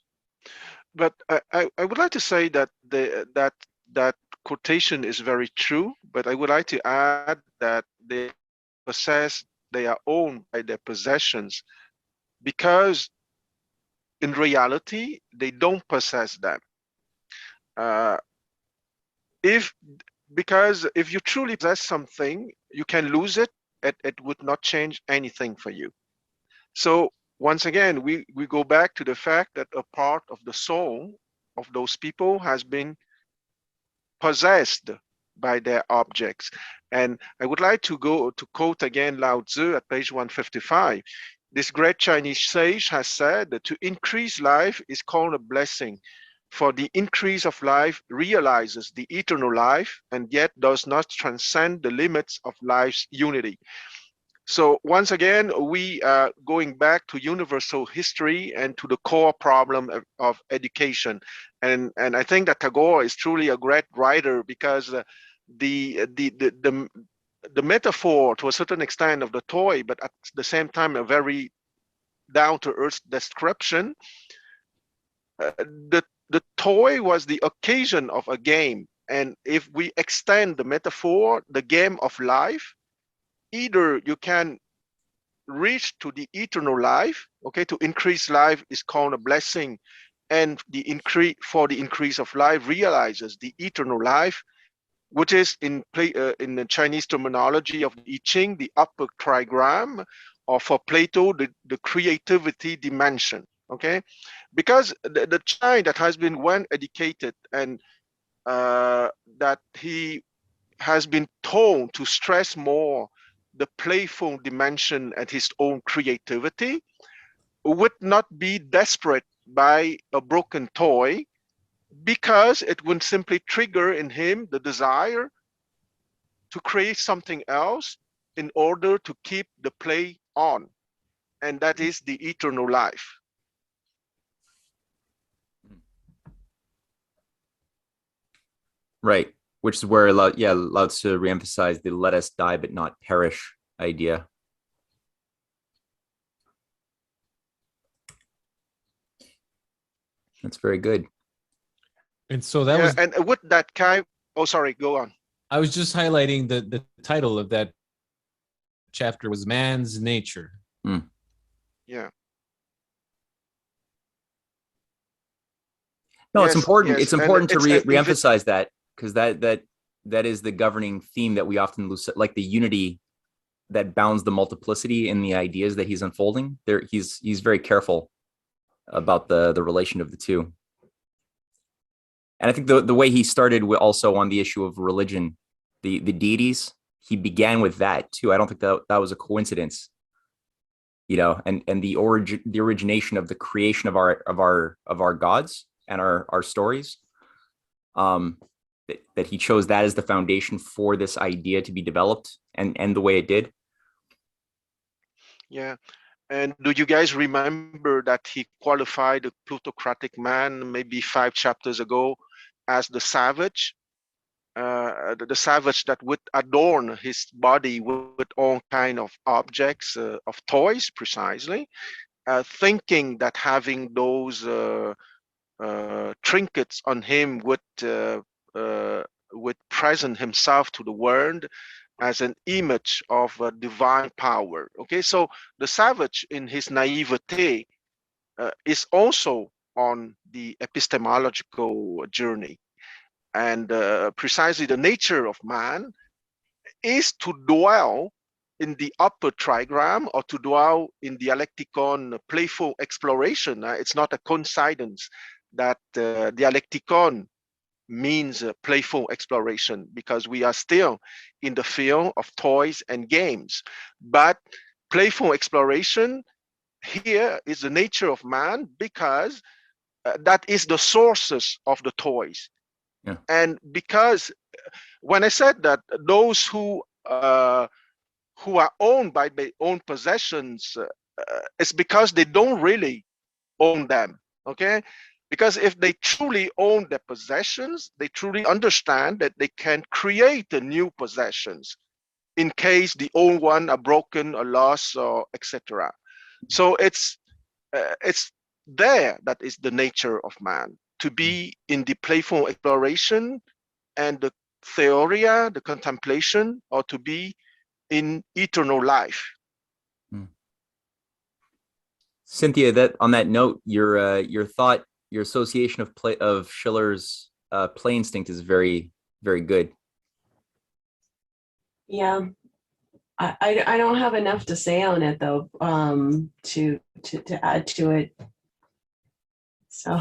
but I would like to say that that quotation is very true, but I would like to add that they possess, they are owned by their possessions, because in reality they don't possess them. Uh, if Because if you truly possess something, you can lose it, it would not change anything for you. So once again, we go back to the fact that a part of the soul of those people has been possessed by their objects. And I would like to go to quote again Lao Tzu at page 155. This great Chinese sage has said that to increase life is called a blessing, for the increase of life realizes the eternal life and yet does not transcend the limits of life's unity. So once again, we are going back to universal history and to the core problem of education. And I think that Tagore is truly a great writer, because the metaphor to a certain extent of the toy, but at the same time a very down to earth description. The toy was the occasion of a game, and if we extend the metaphor, the game of life, either you can reach to the eternal life. Okay, to increase life is called a blessing, and the increase of life realizes the eternal life, which is in the Chinese terminology of the I Ching, the upper trigram, or for Plato, the creativity dimension. Okay, because the child that has been well educated and that he has been told to stress more the playful dimension and his own creativity, would not be desperate by a broken toy, because it would simply trigger in him the desire to create something else in order to keep the play on, and that is the eternal life.
Right. Which is where Lao Tzu reemphasized the "let us die but not perish" idea. That's very good.
And so that was,
and with that kind, oh, sorry, go on.
I was just highlighting the title of that chapter was Man's Nature.
Yeah.
No, it's important.
Yes,
It's important to
and
reemphasize that, because that is the governing theme that we often lose, like the unity that bounds the multiplicity in the ideas that he's unfolding. There, he's very careful about the relation of the two. And I think the way he started with also on the issue of religion, the deities, he began with that too. I don't think that was a coincidence, and the origination of the creation of our gods and our stories, that he chose that as the foundation for this idea to be developed and the way it did.
Yeah. And do you guys remember that he qualified the plutocratic man maybe 5 chapters ago as the savage? The savage that would adorn his body with all kind of objects, of toys, precisely, thinking that having those trinkets on him would present himself to the world as an image of divine power. Okay, so the savage in his naivete is also on the epistemological journey. And precisely the nature of man is to dwell in the upper trigram, or to dwell in dialecticon playful exploration. It's not a coincidence that dialecticon means playful exploration, because we are still in the field of toys and games. But playful exploration here is the nature of man, because that is the sources of the toys.
Yeah.
And because when I said that those who are owned by their own possessions, it's because they don't really own them. Okay, because if they truly own their possessions, they truly understand that they can create a new possessions in case the old one are broken or lost or etc. So it's there that is the nature of man, to be in the playful exploration and the theoria, the contemplation, or to be in eternal life.
Cynthia, that on that note, your thought, your association of Schiller's play instinct is very, very good.
Yeah, I don't have enough to say on it though, to add to it. So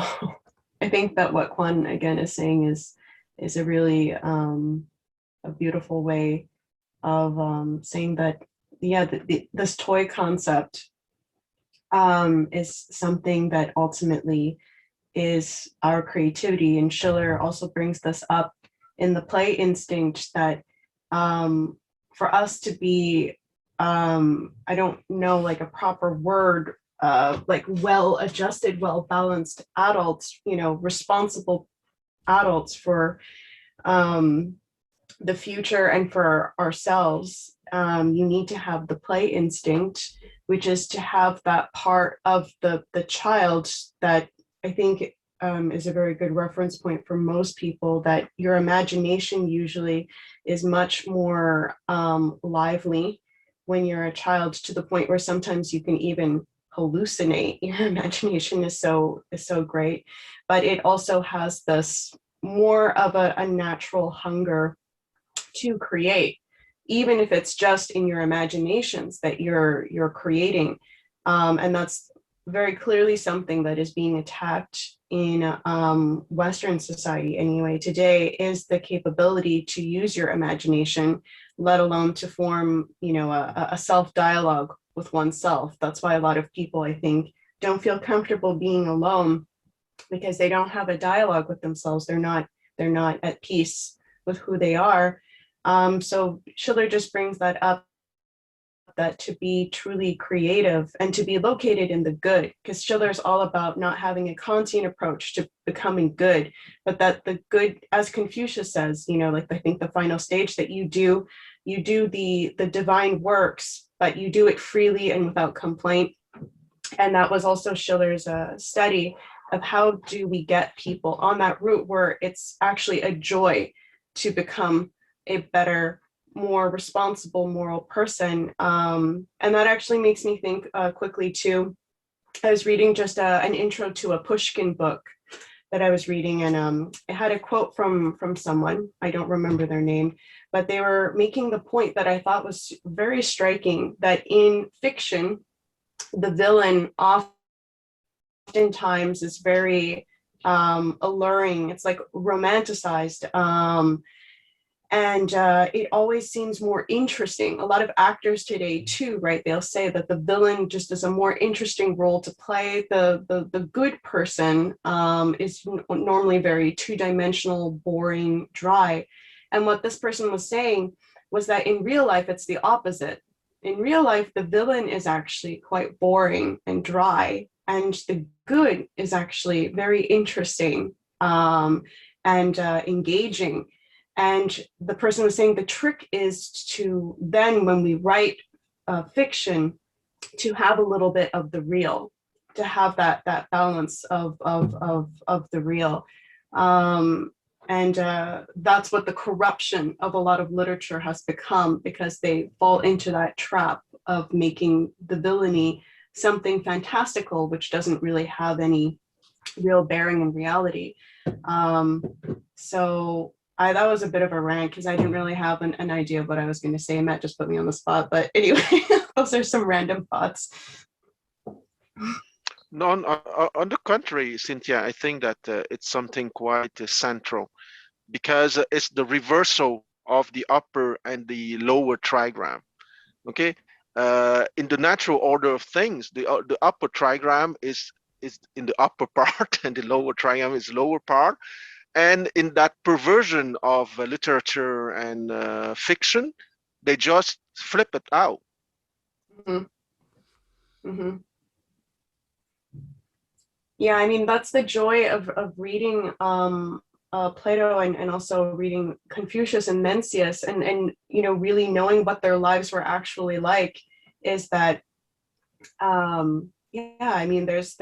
I think that what Kwan again is saying is a really a beautiful way of saying that, yeah, this toy concept is something that ultimately is our creativity. And Schiller also brings this up in the play instinct that for us to be, I don't know like a proper word, like well-adjusted, well-balanced adults, you know, responsible adults for the future and for ourselves, you need to have the play instinct, which is to have that part of the child that I think is a very good reference point for most people, that your imagination usually is much more lively when you're a child, to the point where sometimes you can even hallucinate. Your imagination is so great, but it also has this more of a natural hunger to create, even if it's just in your imaginations that you're creating. And that's very clearly something that is being attacked in Western society anyway today, is the capability to use your imagination, let alone to form, you know, a self-dialogue with oneself. That's why a lot of people, I think, don't feel comfortable being alone, because they don't have a dialogue with themselves. They're not at peace with who they are. So Schiller just brings that up, that to be truly creative and to be located in the good, because Schiller's all about not having a Kantian approach to becoming good, but that the good, as Confucius says, you know, like I think the final stage, that you do the divine works, but you do it freely and without complaint. And that was also Schiller's study of how do we get people on that route where it's actually a joy to become a better, more responsible, moral person. And that actually makes me think quickly too. I was reading just an intro to a Pushkin book that I was reading, and it had a quote from someone, I don't remember their name, but they were making the point that I thought was very striking, that in fiction, the villain oftentimes is very alluring. It's like romanticized. And it always seems more interesting. A lot of actors today too, right? They'll say that the villain just is a more interesting role to play. The good person is normally very two-dimensional, boring, dry. And what this person was saying was that in real life, it's the opposite. In real life, the villain is actually quite boring and dry, and the good is actually very interesting and engaging. And the person was saying the trick is to then, when we write fiction, to have a little bit of the real, to have that balance of the real. And that's what the corruption of a lot of literature has become, because they fall into that trap of making the villainy something fantastical, which doesn't really have any real bearing in reality. So that was a bit of a rant, because I didn't really have an idea of what I was going to say. Matt just put me on the spot. But anyway, those are some random thoughts.
No, on the contrary, Cynthia, I think that it's something quite central, because it's the reversal of the upper and the lower trigram. Okay, in the natural order of things, the upper trigram is is in the upper part and the lower trigram is the lower part. And in that perversion of literature and fiction, they just flip it out.
Mhm. Mhm. Yeah, I mean, that's the joy of reading Plato and also reading Confucius and Mencius and you know, really knowing what their lives were actually like, is that yeah, I mean, there's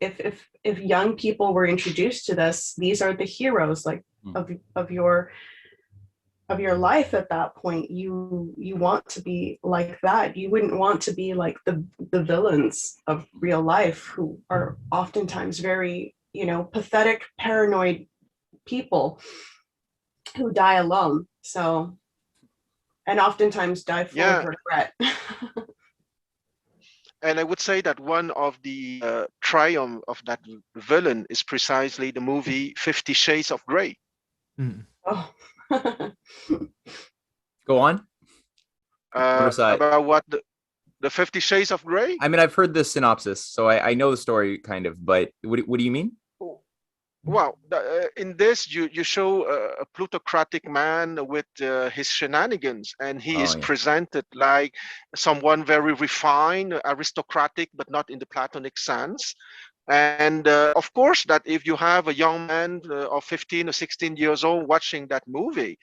if young people were introduced to this, these are the heroes, like of your life at that point. You want to be like that. You wouldn't want to be like the villains of real life, who are oftentimes very, you know, pathetic, paranoid people who die alone. So, and oftentimes die full of
Yeah,
regret.
and I would say that one of the triumph of that villain is precisely the movie 50 Shades of Grey.
Oh.
Go on. Never saw it.
About what the 50 Shades of Grey?
I mean, I've heard the synopsis, so I know the story kind of, but what do you mean?
Well, in this, you show a plutocratic man with his shenanigans, and he is
Yeah.
presented like someone very refined, aristocratic, but not in the Platonic sense. And of course, that if you have a young man of 15 or 16 years old watching that movie,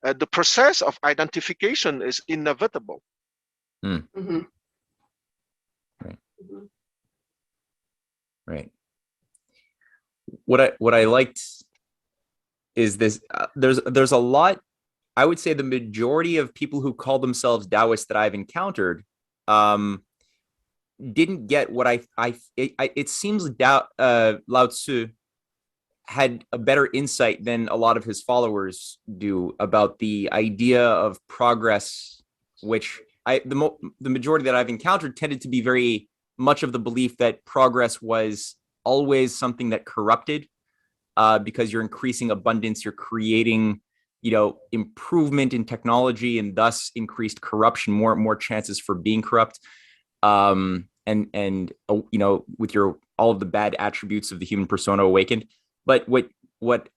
the process of identification is inevitable.
Mhm.
Right.
Mhm.
Right. What I liked is this. There's a lot. I would say the majority of people who call themselves Taoists that I've encountered didn't get what it seems Lao Tzu had a better insight than a lot of his followers do about the idea of progress, which the majority that I've encountered tended to be very much of the belief that progress was always something that corrupted, because you're increasing abundance, you're creating, you know, improvement in technology, and thus increased corruption, more chances for being corrupt, and you know, with your all of the bad attributes of the human persona awakened. But what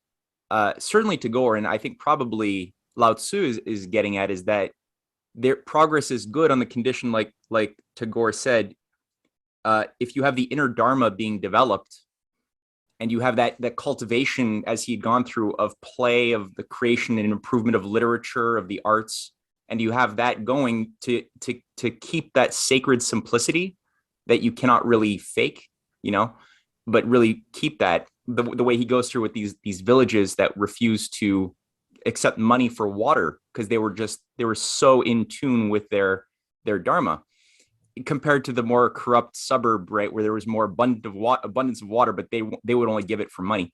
certainly Tagore, and I think probably Lao Tzu is getting at, is that their progress is good on the condition, like Tagore said, if you have the inner dharma being developed, and you have that cultivation, as he had gone through, of play, of the creation and improvement of literature, of the arts, and you have that going to keep that sacred simplicity that you cannot really fake, you know, but really keep that, the way he goes through with these villages that refuse to accept money for water because they were so in tune with their dharma, compared to the more corrupt suburb, right, where there was more abundance of water, but they would only give it for money,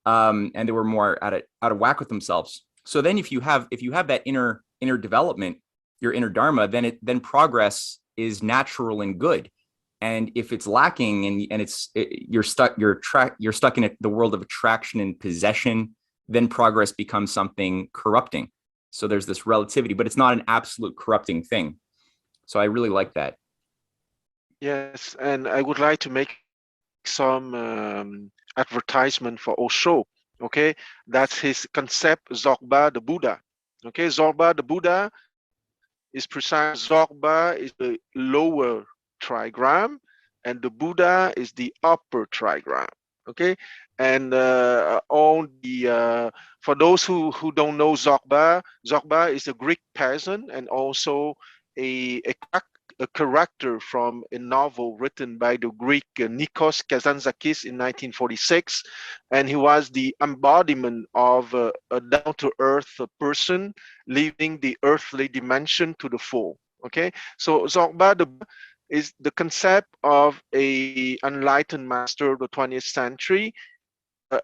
and they were more out of whack with themselves. So then, if you have that inner development, your inner dharma, then progress is natural and good. And if it's lacking, and you're stuck in the world of attraction and possession, then progress becomes something corrupting. So there's this relativity, but it's not an absolute corrupting thing. So I really like that.
Yes, and I would like to make some advertisement for Osho. Okay, that's his concept, Zorba the Buddha. Okay, Zorba the Buddha is precise. Zorba is the lower trigram, and the Buddha is the upper trigram. Okay, and on the for those who don't know Zorba, Zorba is a Greek peasant and also a character from a novel written by the Greek Nikos Kazantzakis in 1946, and he was the embodiment of a down-to-earth person leaving the earthly dimension to the full. Okay, so Zorba is the concept of a enlightened master of the 20th century,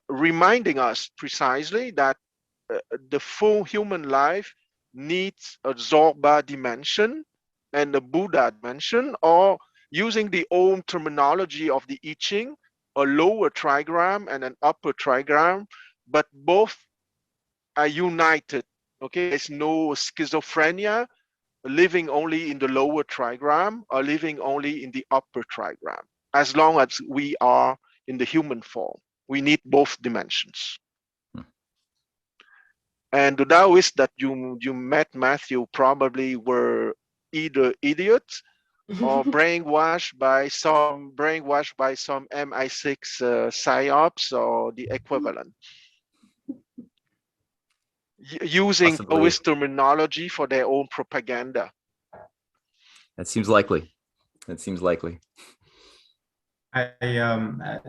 reminding us precisely that the full human life needs a Zorba dimension and the Buddha dimension, or using the old terminology of the I Ching, a lower trigram and an upper trigram, but both are united. Okay, there's no schizophrenia, living only in the lower trigram or living only in the upper trigram. as long as we are in the human form. We need both dimensions. And the Taoists that you met, Matthew, probably were either idiots or brainwashed by some MI6 psyops or the equivalent, using
Possibly.
Taoist terminology for their own propaganda.
That seems likely. That seems likely.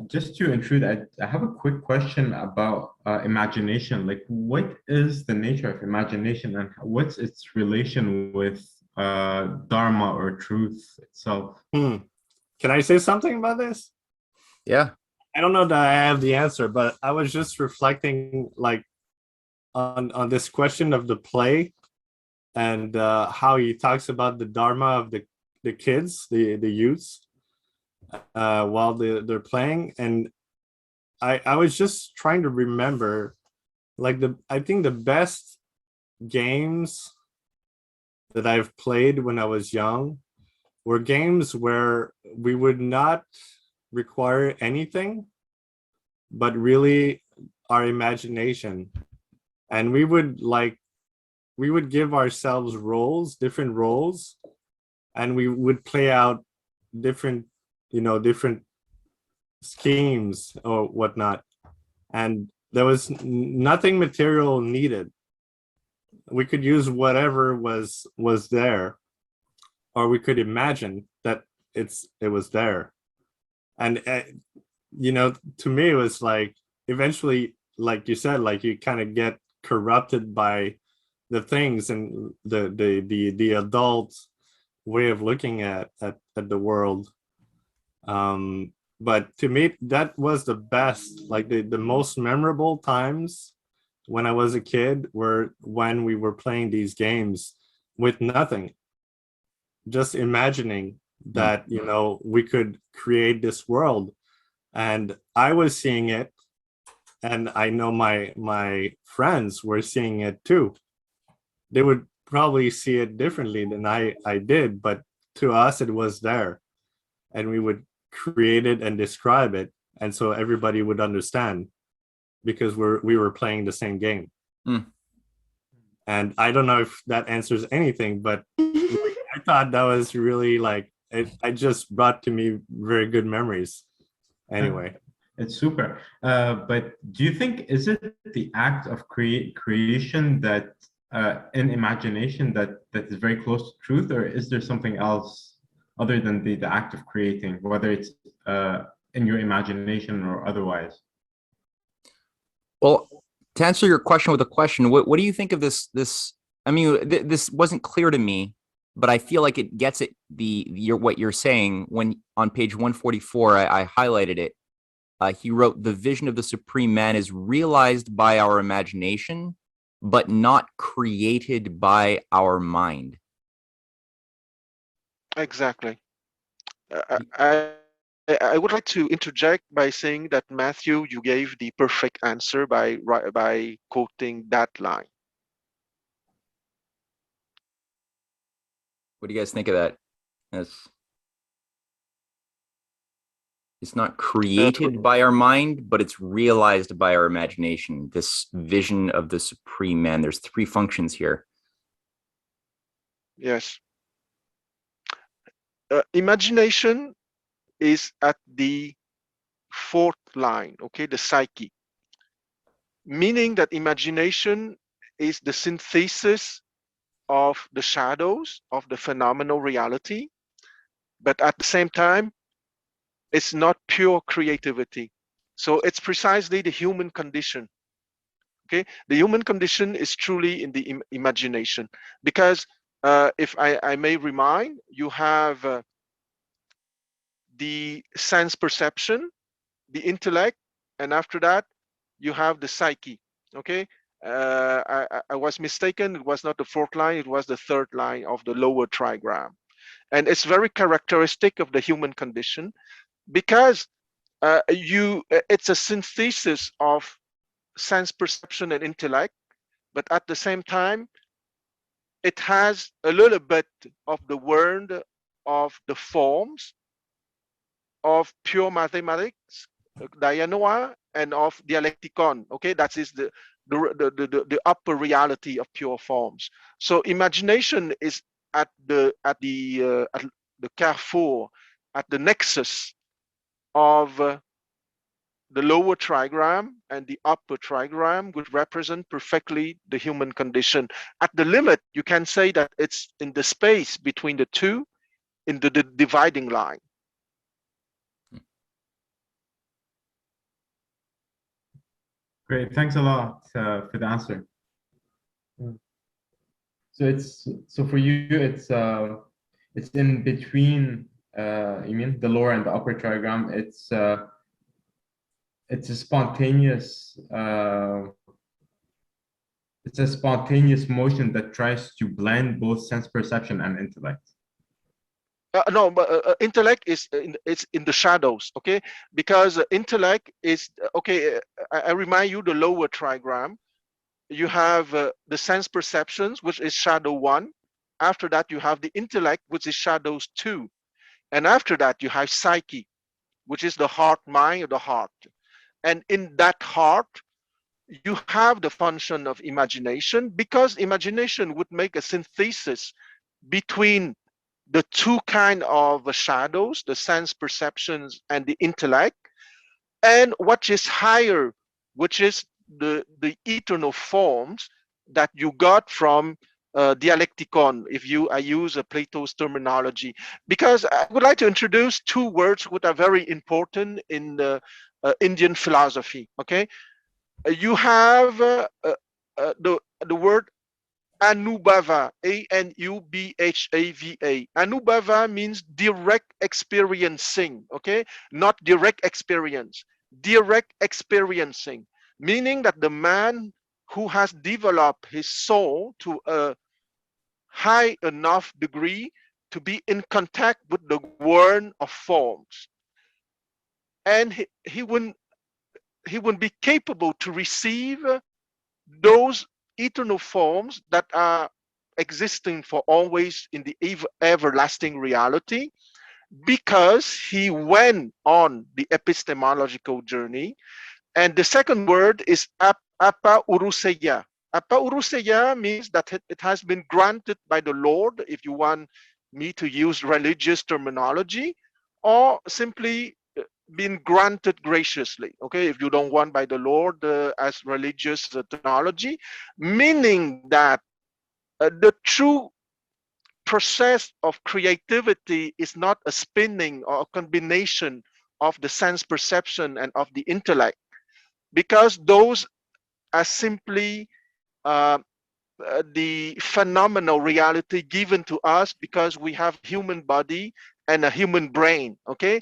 Just to intrude, I have a quick question about imagination. Like, what is the nature of imagination, and what's its relation with dharma or truth itself?
Can I say something about this?
Yeah.
I don't know that I have the answer, but I was just reflecting like on this question of the play and how he talks about the dharma of the kids, the youths, while they're playing. And I was just trying to remember, like I think the best games that I've played when I was young were games where we would not require anything, but really our imagination. And we would give ourselves roles, different roles, and we would play out different schemes or whatnot. And there was nothing material needed. We could use whatever was there, or we could imagine that it was there. And to me, it was like eventually, like you said, like you kind of get corrupted by the things and the adult way of looking at the world. But to me, that was the best, like the most memorable times when I was a kid were when we were playing these games with nothing, just imagining that we could create this world. And I was seeing it, and I know my friends were seeing it too. They would probably see it differently than I did, but to us it was there, and we would create it and describe it, and so everybody would understand because we were playing the same game. And I don't know if that answers anything, but I thought that was really like it just brought to me very good memories. Anyway,
it's super. But do you think, is it the act of creation that in imagination that is very close to truth, or is there something else other than the act of creating, whether it's in your imagination or otherwise?
Well, to answer your question with a question, what do you think of this? I mean, this wasn't clear to me, but I feel like it gets at what you're saying when on page 144, I highlighted it. He wrote, "The vision of the supreme man is realized by our imagination, but not created by our mind."
Exactly. I would like to interject by saying that, Matthew, you gave the perfect answer by quoting that line.
What do you guys think of that? It's not created by our mind, but it's realized by our imagination. This vision of the supreme man. There's three functions here.
Yes. Imagination is at the fourth line, okay, the psyche, meaning that imagination is the synthesis of the shadows of the phenomenal reality, but at the same time, it's not pure creativity. So it's precisely the human condition. Okay, the human condition is truly in the imagination, because if I may remind, you have the sense perception, the intellect, and after that, you have the psyche. Okay, I was mistaken. It was not the fourth line. It was the third line of the lower trigram, and it's very characteristic of the human condition because it's a synthesis of sense perception and intellect, but at the same time, it has a little bit of the world of the forms of pure mathematics, Dianoa, and of dialecticon. Okay, that is the upper reality of pure forms. So imagination is at the carrefour, at the nexus of the lower trigram and the upper trigram, which represent perfectly the human condition. At the limit, you can say that it's in the space between the two, in the dividing line.
Great, thanks a lot for the answer. So for you, it's in between. You mean the lower and the upper trigram? It's a spontaneous. It's a spontaneous motion that tries to blend both sense perception and intellect.
No, but intellect is it's in the shadows, okay? Because intellect is okay. I remind you the lower trigram. You have the sense perceptions, which is shadow 1. After that, you have the intellect, which is shadows 2, and after that, you have psyche, which is the heart, mind, or the heart. And in that heart, you have the function of imagination, because imagination would make a synthesis between the two kind of shadows, the sense perceptions and the intellect, and what is higher, which is the eternal forms that you got from dialecticon, if I use Plato's terminology. Because I would like to introduce two words which are very important in the Indian philosophy. Okay, you have the word Anubhava, Anubhava. Anubhava means direct experiencing, okay? Not direct experience, direct experiencing, meaning that the man who has developed his soul to a high enough degree to be in contact with the world of forms. And he wouldn't be capable to receive those eternal forms that are existing for always in the everlasting reality, because he went on the epistemological journey. And the second word is apa uruseya. Apa uruseya means that it has been granted by the Lord, if you want me to use religious terminology, or simply been granted graciously. Okay, if you don't want by the Lord as religious terminology, meaning that the true process of creativity is not a spinning or a combination of the sense perception and of the intellect, because those are simply the phenomenal reality given to us because we have human body and a human brain. Okay,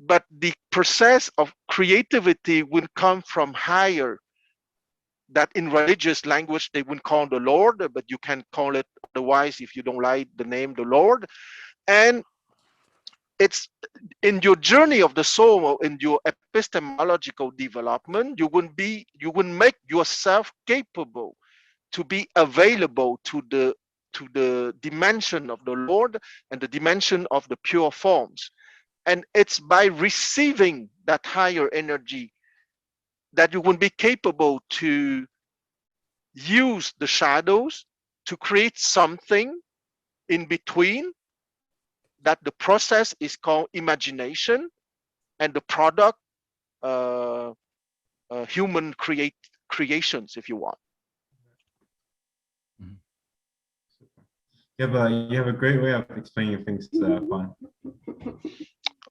but the process of creativity will come from higher, that in religious language they wouldn't call the Lord, but you can call it otherwise if you don't like the name the Lord. And it's in your journey of the soul, in your epistemological development, you wouldn't make yourself capable to be available to the dimension of the Lord and the dimension of the pure forms. And it's by receiving that higher energy that you will be capable to use the shadows to create something in between, that the process is called imagination, and the product human creations, if you want.
You have a great way of explaining things, Juan.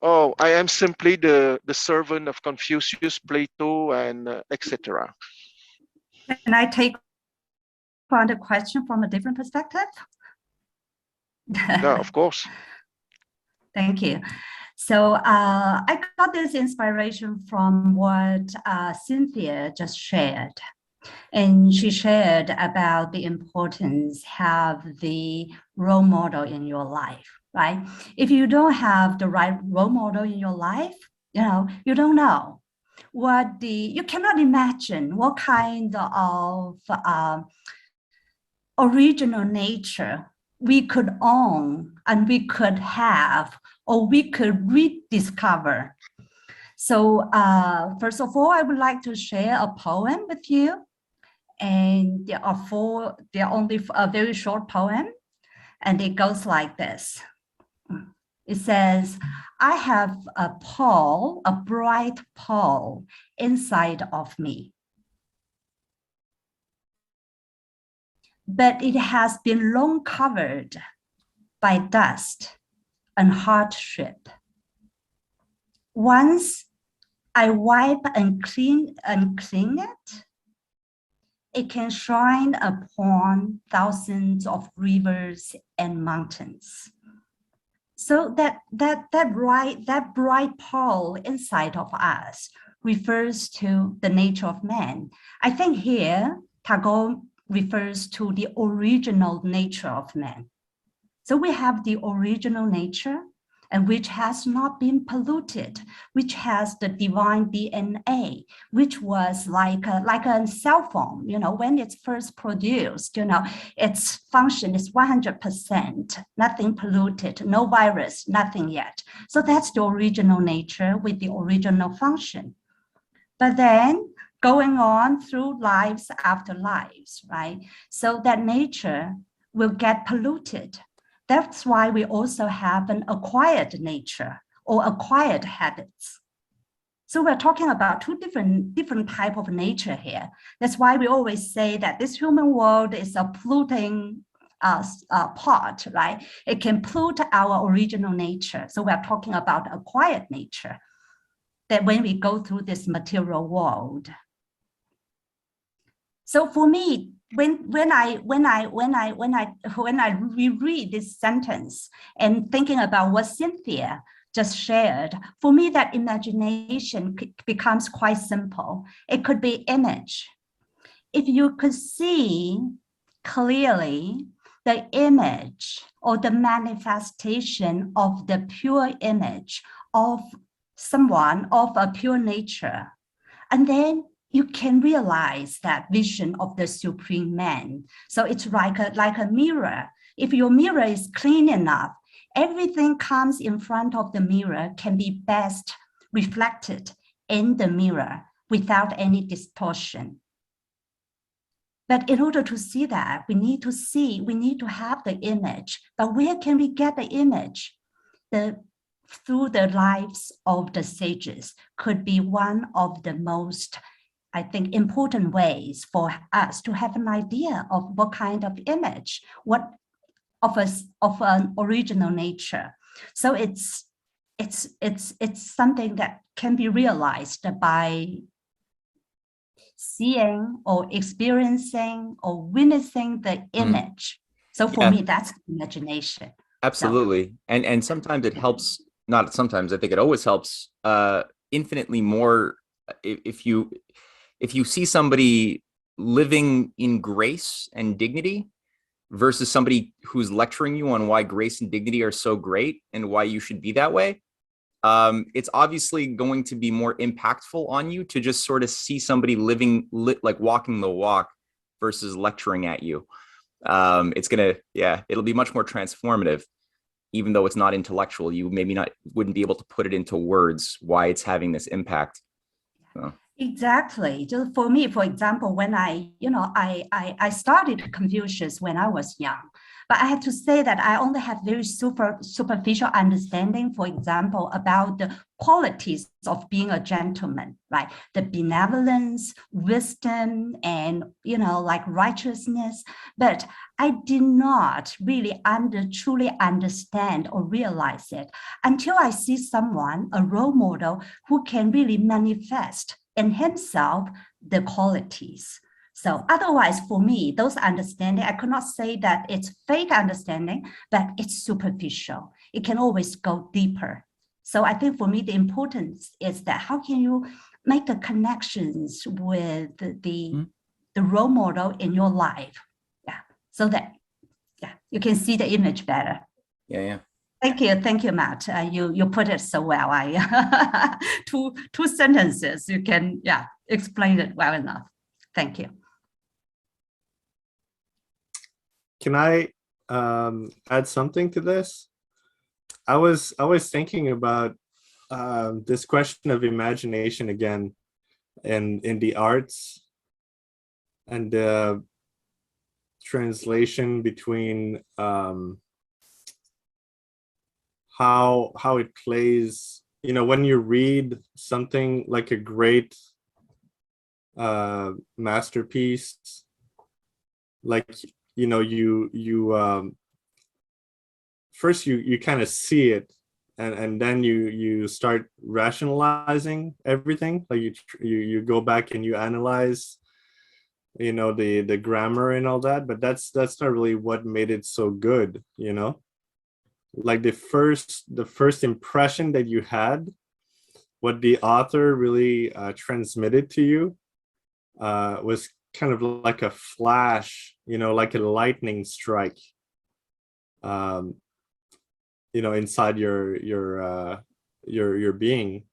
Oh, I am simply the servant of Confucius, Plato, and etc.
Can I take on the question from a different perspective?
Yeah, of course.
Thank you. So I got this inspiration from what Cynthia just shared. And she shared about the importance have the role model in your life, right? If you don't have the right role model in your life, you don't know you cannot imagine what kind of original nature we could own and we could have or we could rediscover. So first of all, I would like to share a poem with you. And there are only a very short poem, and it goes like this. It says, I have a bright pearl inside of me, but it has been long covered by dust and hardship. Once I wipe and clean it, it can shine upon thousands of rivers and mountains. So that bright pearl inside of us refers to the nature of man. I think here Tagore refers to the original nature of man. So we have the original nature, and which has not been polluted, which has the divine DNA, which was like a cell phone. When it's first produced, its function is 100%, nothing polluted, no virus, nothing yet. So that's the original nature with the original function. But then going on through lives after lives, right? So that nature will get polluted. That's why we also have an acquired nature or acquired habits. So we're talking about two different type of nature here. That's why we always say that this human world is a polluting pot, right? It can pollute our original nature. So we're talking about acquired nature, that when we go through this material world. So for me, when I reread this sentence and thinking about what Cynthia just shared, for me that imagination becomes quite simple. It could be image. If you could see clearly the image or the manifestation of the pure image of someone, of a pure nature, and then you can realize that vision of the supreme man. So it's like a mirror. If your mirror is clean enough, everything comes in front of the mirror can be best reflected in the mirror without any distortion. But in order to see that, we need to have the image. But where can we get the image? Through the lives of the sages could be one of the most, I think, important ways for us to have an idea of what kind of image, of an original nature. So it's something that can be realized by seeing or experiencing or witnessing the image. So for me, that's imagination.
Absolutely. And sometimes it helps, not sometimes, I think it always helps infinitely more if you see somebody living in grace and dignity versus somebody who's lecturing you on why grace and dignity are so great and why you should be that way. It's obviously going to be more impactful on you to just sort of see somebody like walking the walk versus lecturing at you. It'll be much more transformative, even though it's not intellectual. You maybe wouldn't be able to put it into words why it's having this impact. So. Exactly.
Just for me, for example, when I started Confucius when I was young, but I have to say that I only have very superficial understanding, for example, about the qualities of being a gentleman, right? The benevolence, wisdom, and, like righteousness. But I did not really truly understand or realize it until I see someone, a role model, who can really manifest in himself the qualities. So otherwise, for me, those understanding, I could not say that it's fake understanding, but it's superficial. It can always go deeper. So I think for me, the importance is that how can you make the connections with the role model in your life? Yeah, so that you can see the image better.
Yeah.
Thank you, Matt. You put it so well. Two sentences, you can explain it well enough. Thank you.
Can I add something to this? I was thinking about this question of imagination again, in the arts, and the translation between how it plays. You know, when you read something like a great masterpiece, like, you know, you first you kind of see it, and then you start rationalizing everything. Like you go back and you analyze, you know, the grammar and all that, but that's not really what made it so good, you know. Like the first impression that you had, what the author really transmitted to you, was kind of like a flash, you know, like a lightning strike, you know, inside your being.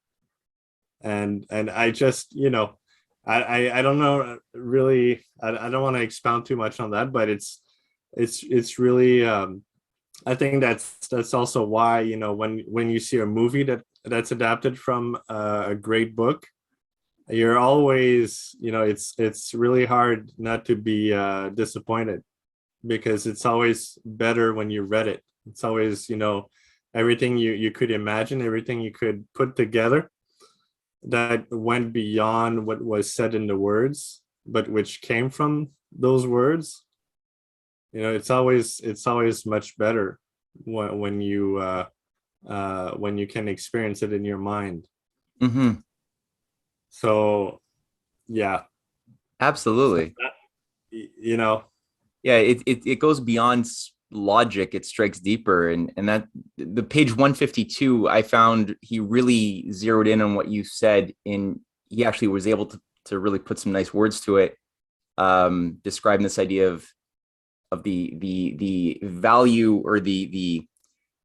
And I just, you know, I don't know really, I don't want to expound too much on that, but it's really, I think that's also why, you know, when you see a movie that's adapted from a great book, you're always, you know, it's really hard not to be disappointed, because it's always better when you read it. It's always, you know, everything you could imagine, everything you could put together that went beyond what was said in the words, but which came from those words. You know, it's always much better when you can experience it in your mind.
Mm-hmm.
So yeah,
Absolutely.
you know,
Yeah, it goes beyond logic. It strikes deeper, and that the page 152, I found he really zeroed in on what you said. In he actually was able to really put some nice words to it, describing this idea of the value, or the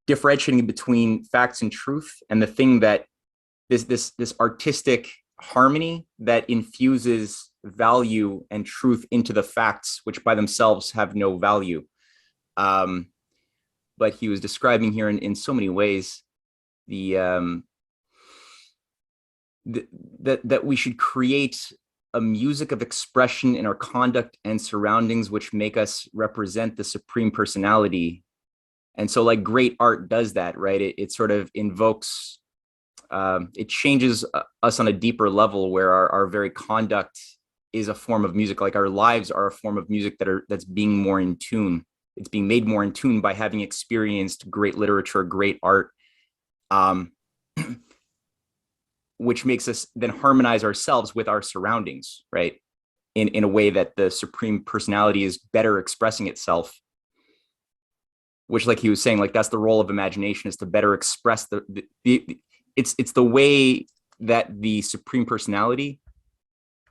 differentiating between facts and truth, and the thing that this artistic harmony that infuses value and truth into the facts, which by themselves have no value. But he was describing here in so many ways that we should create a music of expression in our conduct and surroundings, which make us represent the Supreme Personality. And so, like, great art does that, right? It sort of invokes, it changes us on a deeper level, where our very conduct is a form of music. Like, our lives are a form of music that's being more in tune. It's being made more in tune by having experienced great literature, great art, which makes us then harmonize ourselves with our surroundings, right? In a way that the Supreme Personality is better expressing itself. Which, like he was saying, like, that's the role of imagination, is to better express it's the way that the Supreme Personality,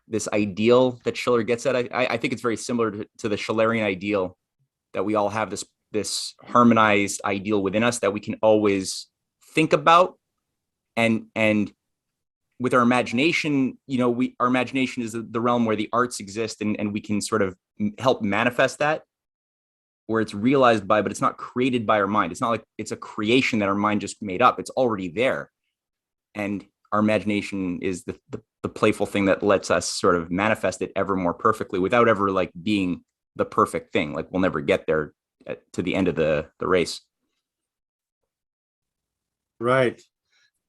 this ideal that Schiller gets at, I think it's very similar to the Schillerian ideal, that we all have this harmonized ideal within us that we can always think about, and with our imagination, you know, our imagination is the realm where the arts exist, and we can sort of help manifest that, where it's realized by, but it's not created by our mind. It's not like it's a creation that our mind just made up. It's already there. And our imagination is the playful thing that lets us sort of manifest it ever more perfectly, without ever like being the perfect thing. Like, we'll never get there to the end of the race.
right.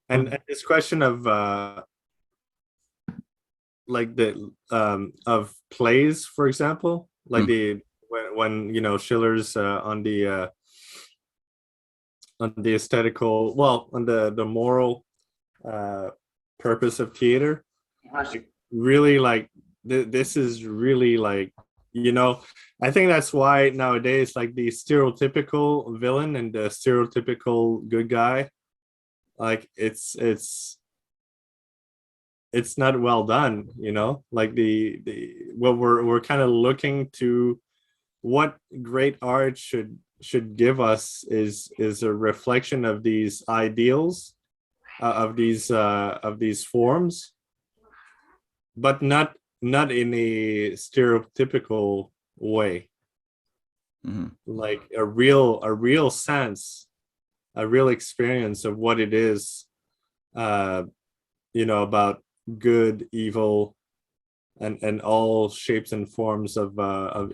And this question of like the of plays, for example, like when you know, Schiller's on the aesthetical, well, on the moral purpose of theater, really, like, this is really, like, you know, I think that's why nowadays, like, the stereotypical villain and the stereotypical good guy, like, it's not well done, you know. Like, the what we're kind of looking to, what great art should give us is a reflection of these ideals, of these forms, but not in a stereotypical way.
Mm-hmm.
Like a real sense a real experience of what it is, about good, evil, and all shapes and forms of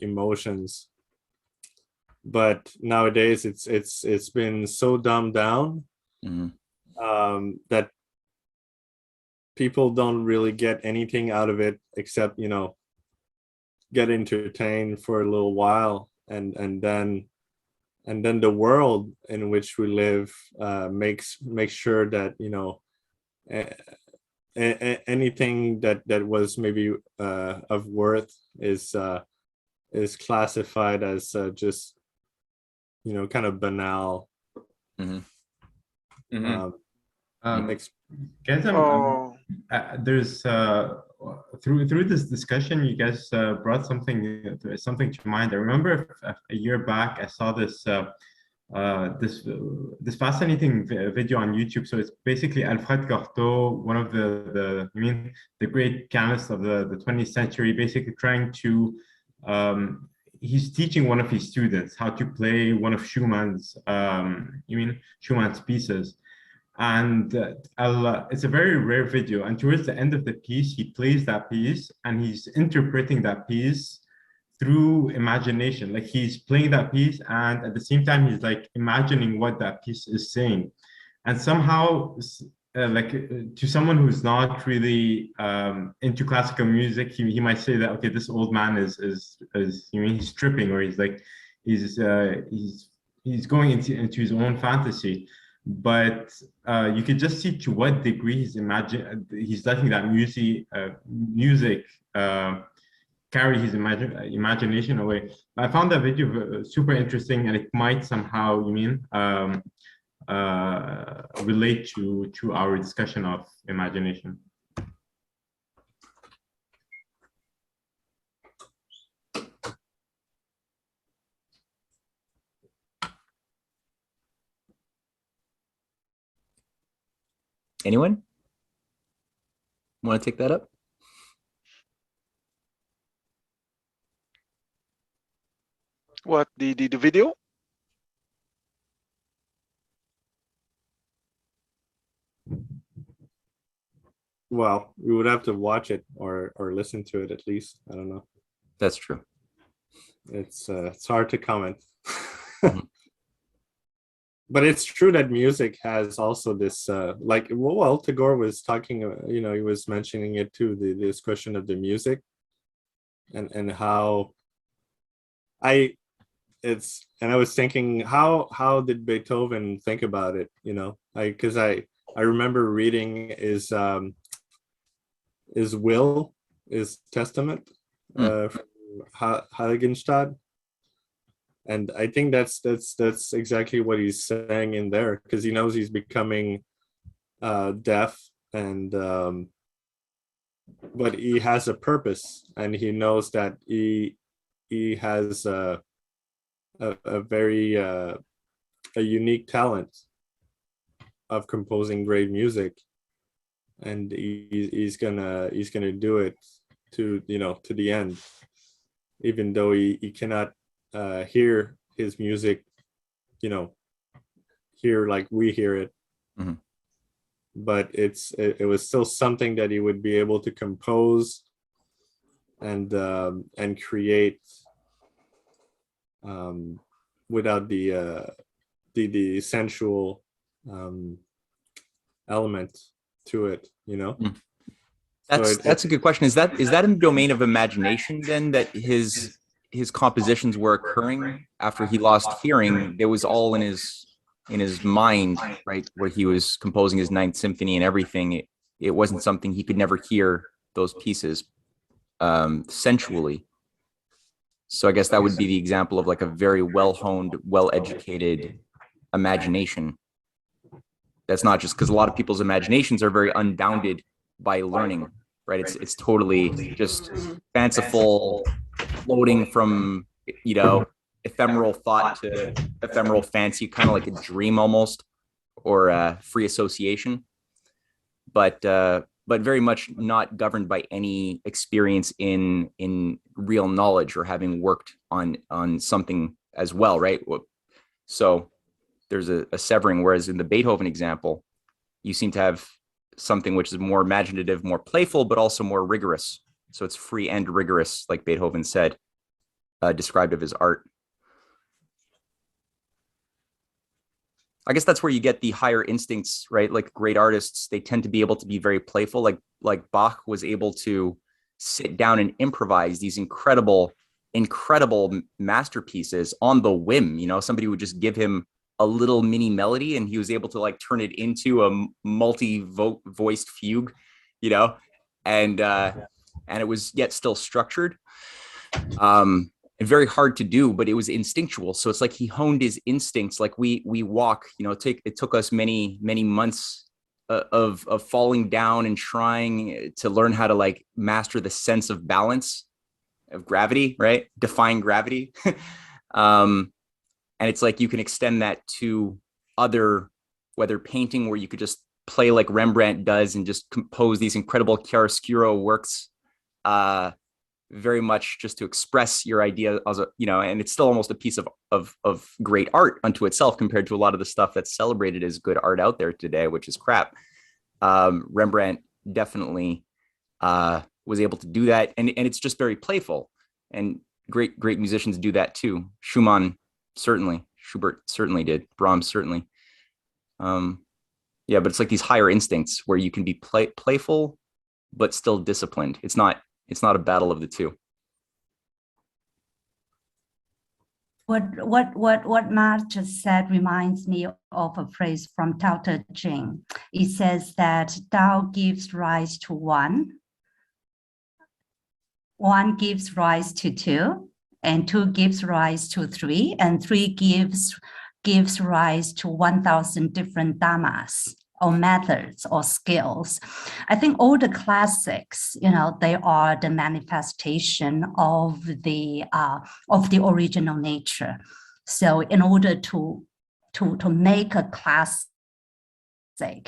emotions. But nowadays it's been so dumbed down, that people don't really get anything out of it except get entertained for a little while, and then the world in which we live makes sure that anything that was maybe of worth is classified as just kind of banal. Ex-
Guys,
Oh,
there's through this discussion, you guys brought something to mind. I remember a year back, I saw this this fascinating video on YouTube. So it's basically Alfred Cortot, one of the great pianists of the 20th century, basically trying to he's teaching one of his students how to play one of Schumann's Schumann's pieces. And it's a very rare video. And towards the end of the piece, he plays that piece and he's interpreting that piece through imagination. Like he's playing that piece and at the same time, he's like imagining what that piece is saying. And somehow, to someone who's not really into classical music, he might say that, okay, this old man is he's tripping, or he's like, he's going into his own fantasy. But you could just see to what degree he's letting that music carry his imagination away. I found that video super interesting, and it might somehow relate to our discussion of imagination.
Anyone want to take that up?
what the video?
Well, we would have to watch it or listen to it at least. I don't know.
That's true.
It's hard to comment. But it's true that music has also this Tagore was talking, he was mentioning it too, this question of the music and how I was thinking, how did Beethoven think about it? Because I remember reading his will, his testament, from Heiligenstadt. And I think that's exactly what he's saying in there, because he knows he's becoming deaf, and but he has a purpose, and he knows that he has a very a unique talent of composing great music, and he's gonna do it to to the end, even though he cannot hear his music, hear like we hear it. But it was still something that he would be able to compose and create without the sensual element to it.
That's a good question. Is that in the domain of imagination then, that his compositions were occurring after he lost hearing? It was all in his mind, right, where he was composing his Ninth Symphony and everything. It wasn't something he could never hear those pieces sensually. So I guess that would be the example of like a very well-honed, well-educated imagination. That's not just because a lot of people's imaginations are very unbounded by learning, right? It's totally just fanciful, floating from ephemeral thought to ephemeral fancy, kind of like a dream almost, or a free association, but very much not governed by any experience in real knowledge or having worked on something as well, right? So there's a severing. Whereas in the Beethoven example, you seem to have something which is more imaginative, more playful, but also more rigorous. So it's free and rigorous, like Beethoven said, described of his art. I guess that's where you get the higher instincts, right? Like great artists, they tend to be able to be very playful. Like Bach was able to sit down and improvise these incredible masterpieces on the whim. You know, somebody would just give him a little mini melody and he was able to like turn it into a multi-voiced fugue, you know, and it was yet still structured. Very hard to do, but it was instinctual. So it's like he honed his instincts. Like we walk, you know, it took us many months of falling down and trying to learn how to like master the sense of balance of gravity, right? Defying gravity. And it's like you can extend that to other, whether painting, where you could just play like Rembrandt does and just compose these incredible chiaroscuro works, very much just to express your idea as a, you know, and it's still almost a piece of great art unto itself compared to a lot of the stuff that's celebrated as good art out there today, which is crap. Rembrandt definitely was able to do that, and it's just very playful, and great musicians do that too. Schumann certainly, Schubert certainly did, Brahms certainly. Yeah, but it's like these higher instincts where you can be playful but still disciplined. It's not a battle of the two.
What Matt just said reminds me of a phrase from Tao Te Ching. It says that Tao gives rise to one gives rise to two, and two gives rise to three, and three gives rise to 1,000 different dhammas or methods or skills. I think all the classics, you know, they are the manifestation of the original nature. So in order to make a classic,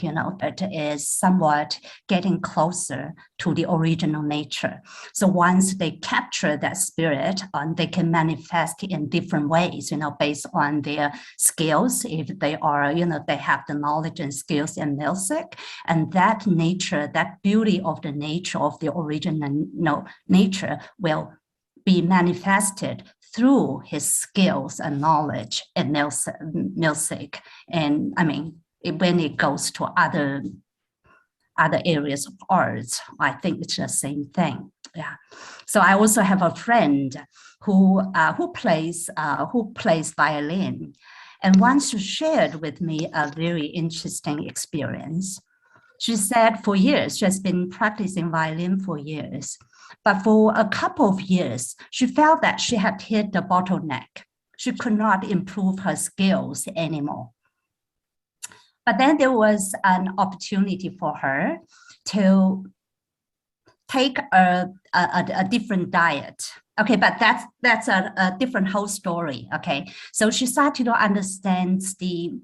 you know, that is somewhat getting closer to the original nature. So once they capture that spirit, they can manifest in different ways, you know, based on their skills. If they are, you know, they have the knowledge and skills in music, and that nature, that beauty of the nature of the original nature will be manifested through his skills and knowledge in music. And I mean, when it goes to other areas of arts, I think it's the same thing. Yeah. So I also have a friend who plays violin, and once she shared with me a very interesting experience. She said for years, she has been practicing violin for years, but for a couple of years, she felt that she had hit the bottleneck. She could not improve her skills anymore. But then there was an opportunity for her to take a different diet. Okay, but that's a different whole story. Okay, so she started to understand the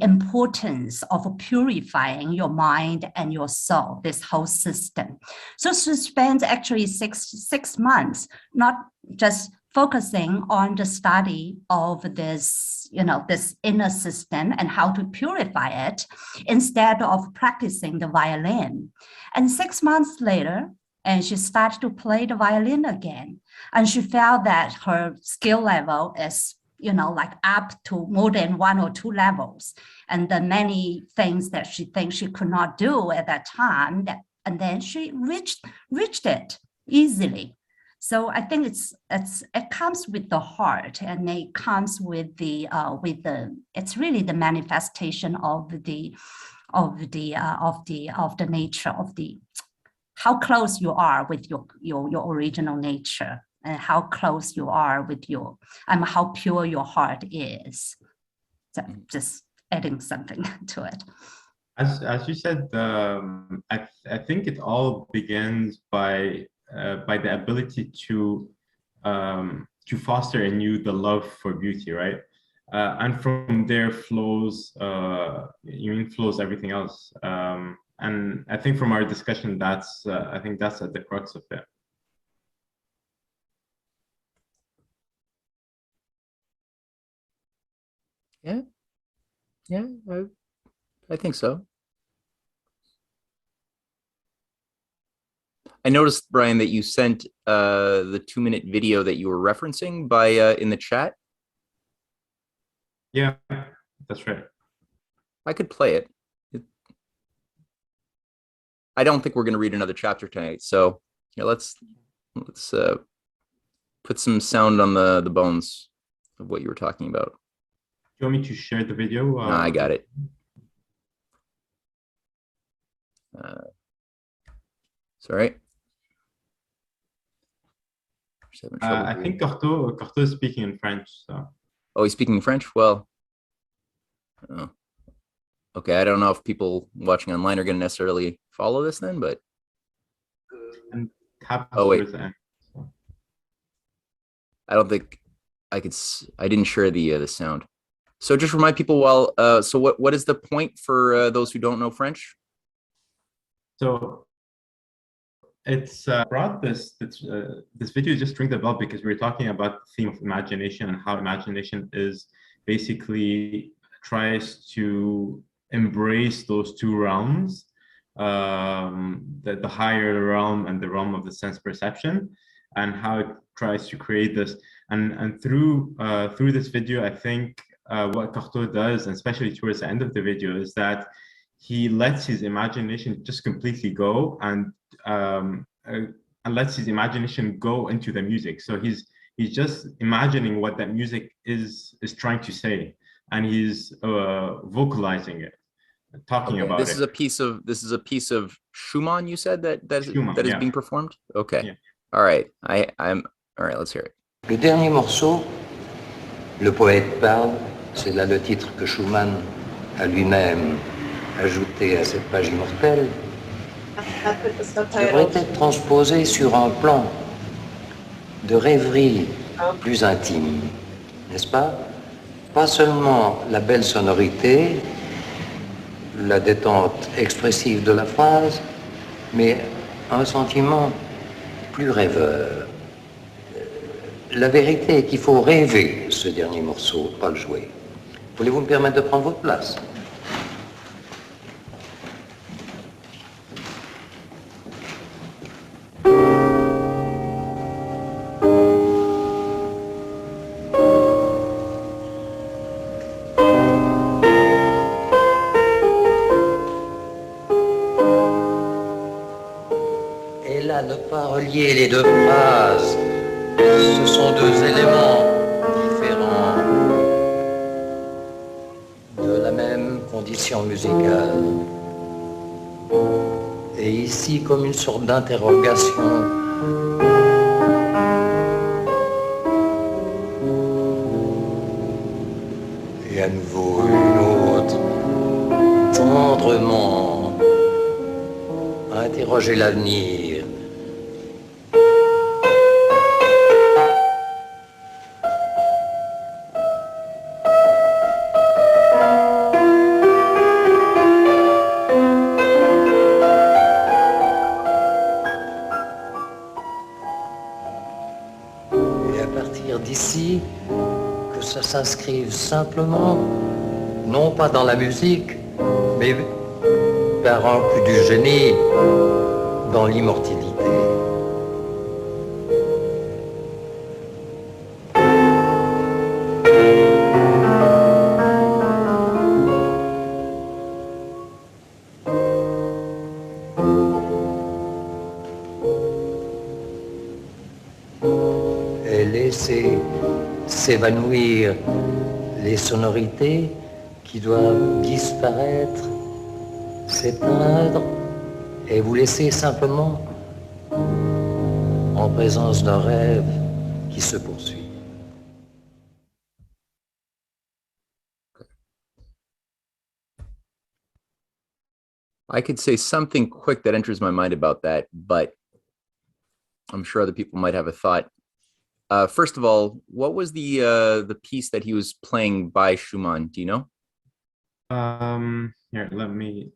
importance of purifying your mind and your soul, this whole system. So she spent actually six months, not just focusing on the study of this, you know, this inner system and how to purify it, instead of practicing the violin. And 6 months later, and she started to play the violin again. And she felt that her skill level is, you know, like up to more than 1 or 2 levels. And the many things that she thinks she could not do at that time, and then she reached it easily. So I think it comes with the heart, and it comes with the it's really the manifestation of the nature of the, how close you are with your original nature, and how close you are with your, how pure your heart is. So just adding something to it.
As you said, I think it all begins by the ability to foster in you the love for beauty, right? And from there flows everything else. And I think from our discussion, I think that's at the crux of it.
Yeah, I think so. I noticed, Brian, that you sent the 2-minute video that you were referencing by in the chat.
Yeah, that's right.
I could play it. I don't think we're going to read another chapter tonight, so yeah, let's put some sound on the bones of what you were talking about.
Do you want me to share the video?
No, I got it. Sorry.
I think Corto is speaking in French. So.
Oh, he's speaking French? Well, oh. Okay, I don't know if people watching online are going to necessarily follow this then, but.
And
oh, wait.
The end, so.
I don't think I could, I didn't share the sound. So just remind people while, so what is the point for those who don't know French?
So it's brought this video just ring the bell because we were talking about the theme of imagination and how imagination is basically tries to embrace those two realms, the higher realm and the realm of the sense perception, and how it tries to create this. And through this video, I think what Corto does, and especially towards the end of the video, is that he lets his imagination just completely go and lets his imagination go into the music. So he's just imagining what that music is trying to say, and he's vocalizing it, talking about
this
it.
This is a piece of Schumann. You said that is
yeah.
being performed. Okay,
yeah.
All right. I'm all right. Let's hear it.
Le dernier morceau, le poète parle. C'est là le titre que Schumann a lui-même ajouté à cette page immortelle, devrait être transposé sur un plan de rêverie plus intime, n'est-ce pas? Pas seulement la belle sonorité, la détente expressive de la phrase, mais un sentiment plus rêveur. La vérité est qu'il faut rêver ce dernier morceau, pas le jouer. Voulez-vous me permettre de prendre votre place? Et là, ne pas relier les deux phrases. Ce sont deux éléments différents de la même condition musicale. Et ici, comme une sorte d'interrogation. Et à nouveau une autre, tendrement, interroger l'avenir. D'ici, que ça s'inscrive simplement, non pas dans la musique, mais par un coup du génie, dans l'immortalité. Laisser s'évanouir les sonorités qui doivent disparaître, s'éteindre, et vous laisser simplement en présence d'un rêve qui se poursuit.
I could say something quick that enters my mind about that, but I'm sure other people might have a thought. First of all, what was the piece that he was playing by Schumann? Do you know?
Here, let me.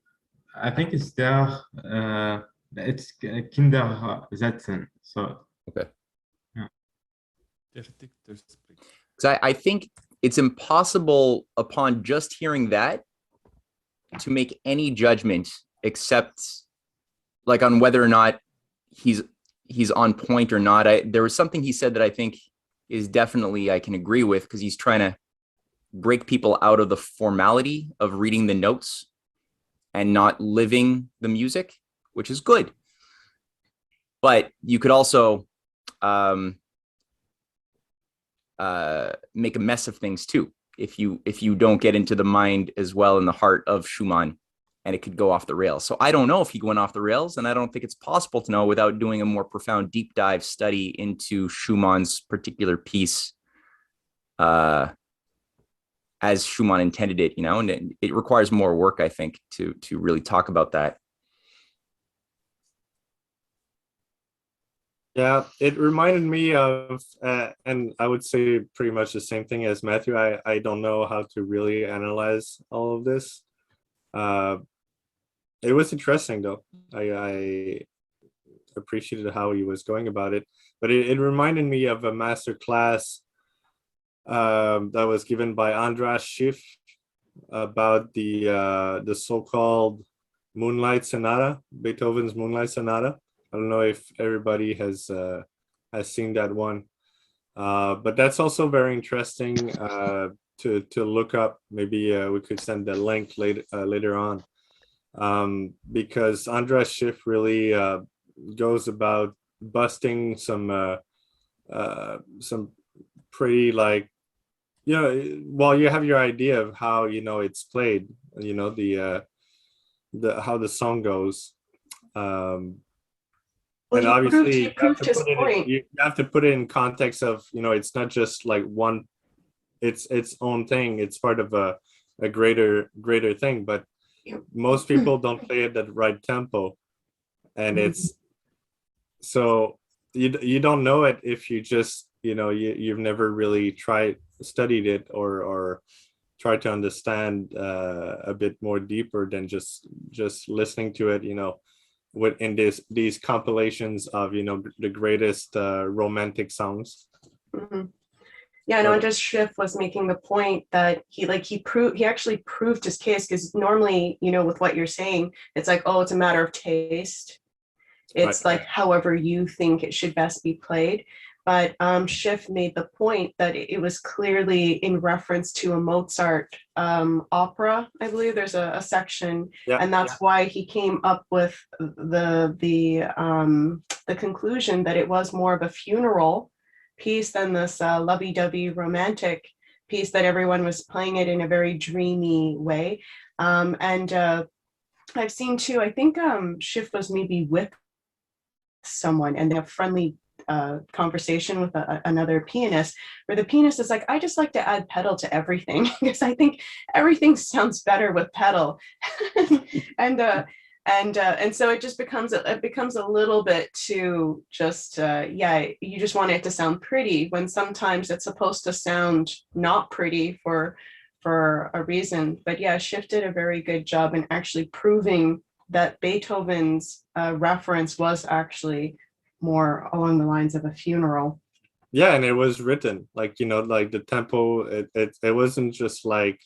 I think it's there. It's Kindersetzen. So
okay.
Yeah.
Because I think it's impossible upon just hearing that to make any judgment except like on whether or not he's on point or not. There was something he said that I think is definitely I can agree with, because he's trying to break people out of the formality of reading the notes and not living the music, which is good. But you could also make a mess of things too if you don't get into the mind as well in the heart of Schumann, and it could go off the rails. So I don't know if he went off the rails, and I don't think it's possible to know without doing a more profound deep dive study into Schumann's particular piece as Schumann intended it, and it requires more work, I think, to really talk about that.
Yeah, it reminded me of, and I would say pretty much the same thing as Matthew. I don't know how to really analyze all of this. It was interesting though. I appreciated how he was going about it, but it reminded me of a master class that was given by Andras Schiff about the so-called Moonlight Sonata, Beethoven's Moonlight Sonata. I don't know if everybody has seen that one, but that's also very interesting to look up. Maybe we could send the link later on, because Andras Schiff really goes about busting some pretty, like, well, you have your idea of how it's played, the how the song goes.
Well,
And
he
obviously
proved his point.
you have to put it in context of, it's not just like one, it's own thing. It's part of a greater thing, but most people don't play it at the right tempo. And it's, so you don't know it if you just, you've never really studied it or tried to understand a bit more deeper than just listening to it, in these compilations of the greatest romantic songs.
Yeah, no, Andras Schiff was making the point that he actually proved his case, because normally, with what you're saying, it's like, oh, it's a matter of taste. It's
Right.
like however you think it should best be played. But Schiff made the point that it was clearly in reference to a Mozart opera. I believe there's a section, and that's why he came up with the conclusion that it was more of a funeral piece than this lovey-dovey romantic piece that everyone was playing it in a very dreamy way. And I've seen too, I think Schiff was maybe with someone and they have friendly conversation with another pianist, where the pianist is like, I just like to add pedal to everything because I think everything sounds better with pedal. and so it just becomes a little bit too just you just want it to sound pretty, when sometimes it's supposed to sound not pretty for a reason. But yeah, Schiff did a very good job in actually proving that Beethoven's reference was actually more along the lines of a funeral.
Yeah, and it was written like, like the tempo, it wasn't just like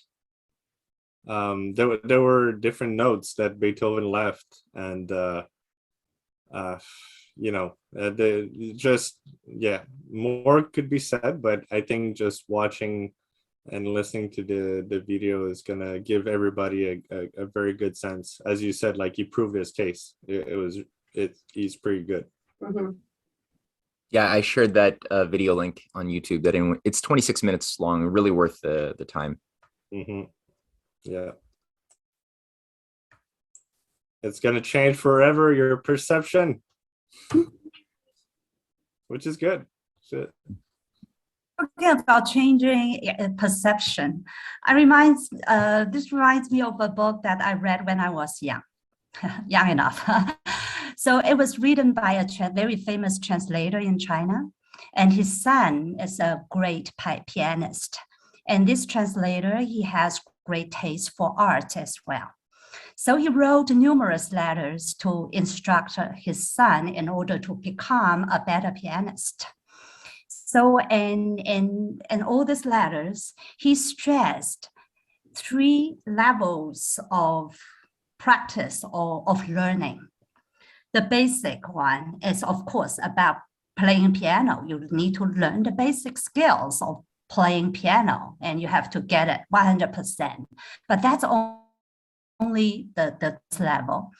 there were different notes that Beethoven left, and more could be said, but I think just watching and listening to the video is gonna give everybody a very good sense. As you said, like, he proved his case. He's pretty good.
Yeah, I shared that video link on YouTube. It's 26 minutes long, really worth the time.
Yeah, it's gonna change forever your perception, which is good. Shit.
Talking about changing perception, this reminds me of a book that I read when I was young enough. So it was written by a very famous translator in China, and his son is a great pianist. And this translator, he has great taste for art as well. So he wrote numerous letters to instruct his son in order to become a better pianist. So in all these letters, he stressed 3 levels of practice or of learning. The basic one is, of course, about playing piano. You need to learn the basic skills of playing piano, and you have to get it 100%. But that's only the level.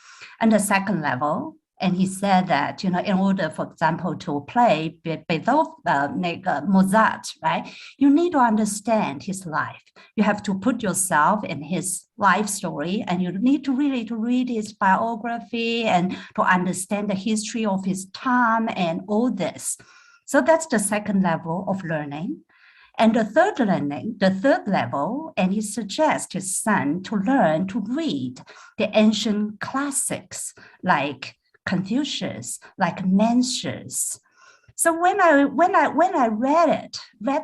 And the second level, and he said that, in order, for example, to play Beethoven, Mozart, right, you need to understand his life. You have to put yourself in his life story, and you need to really to read his biography and to understand the history of his time and all this. So that's the second level of learning. And the third level, and he suggests his son to learn to read the ancient classics like Confucius, like Mencius. So when I read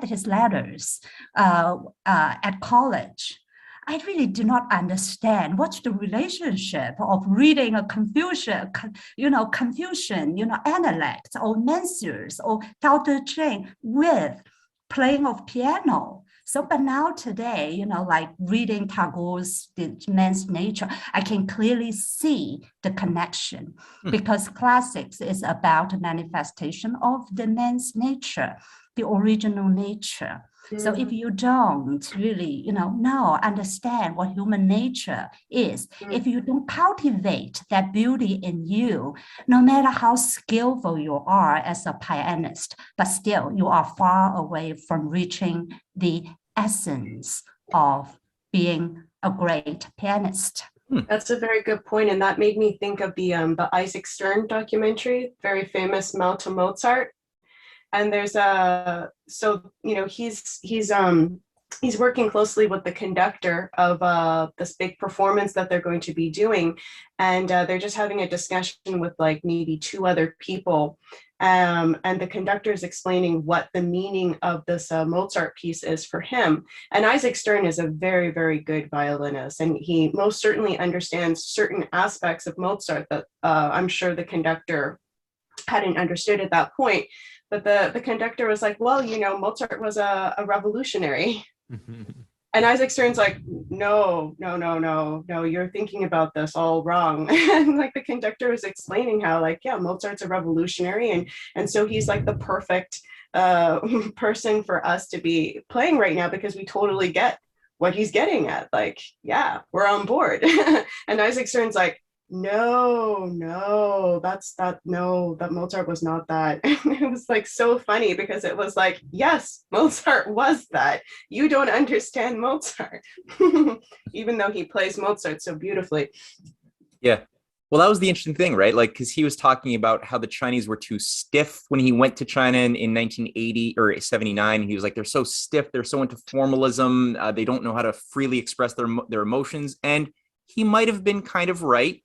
his letters at college, I really do not understand what's the relationship of reading a Confucian, Analects or Mencius or Tao Te Ching with playing of piano. So, but now today, like reading Tagore's The Man's Nature, I can clearly see the connection because classics is about the manifestation of the man's nature, the original nature. So if you don't really, understand what human nature is, if you don't cultivate that beauty in you, no matter how skillful you are as a pianist, but still you are far away from reaching the essence of being a great pianist.
That's a very good point, and that made me think of the Isaac Stern documentary, very famous Mao to Mozart. And there's he's working closely with the conductor of this big performance that they're going to be doing, and they're just having a discussion with like maybe 2 other people, and the conductor is explaining what the meaning of this Mozart piece is for him. And Isaac Stern is a very, very good violinist, and he most certainly understands certain aspects of Mozart that I'm sure the conductor hadn't understood at that point. But the conductor was like, well, Mozart was a revolutionary. And Isaac Stern's like, no, you're thinking about this all wrong. And like the conductor was explaining how like, yeah, Mozart's a revolutionary. And so he's like the perfect person for us to be playing right now because we totally get what he's getting at. Like, yeah, we're on board. And Isaac Stern's like, no, that Mozart was not that. And it was like so funny because it was like, yes, Mozart was that. You don't understand Mozart, even though he plays Mozart so beautifully.
Yeah. Well, that was the interesting thing, right? Like, because he was talking about how the Chinese were too stiff when he went to China in 1980 or 79. He was like, they're so stiff. They're so into formalism. They don't know how to freely express their emotions. And he might have been kind of right.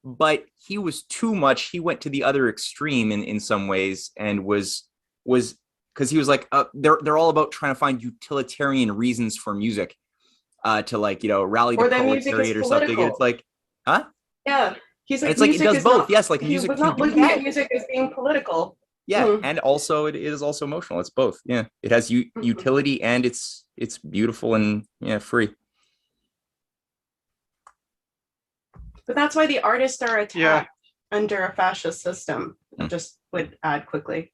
But he was too much. He went to the other extreme in some ways, and was because he was like, they're all about trying to find utilitarian reasons for music, to like rally the proletariat or something. It's like, huh?
Yeah, he's like,
it's like it does both.
Not,
yes, like music.
He was not looking at music as being political.
Yeah, and also it is also emotional. It's both. Yeah, it has utility and it's beautiful and free.
But that's why the artists are attacked under a fascist system. I just would add quickly.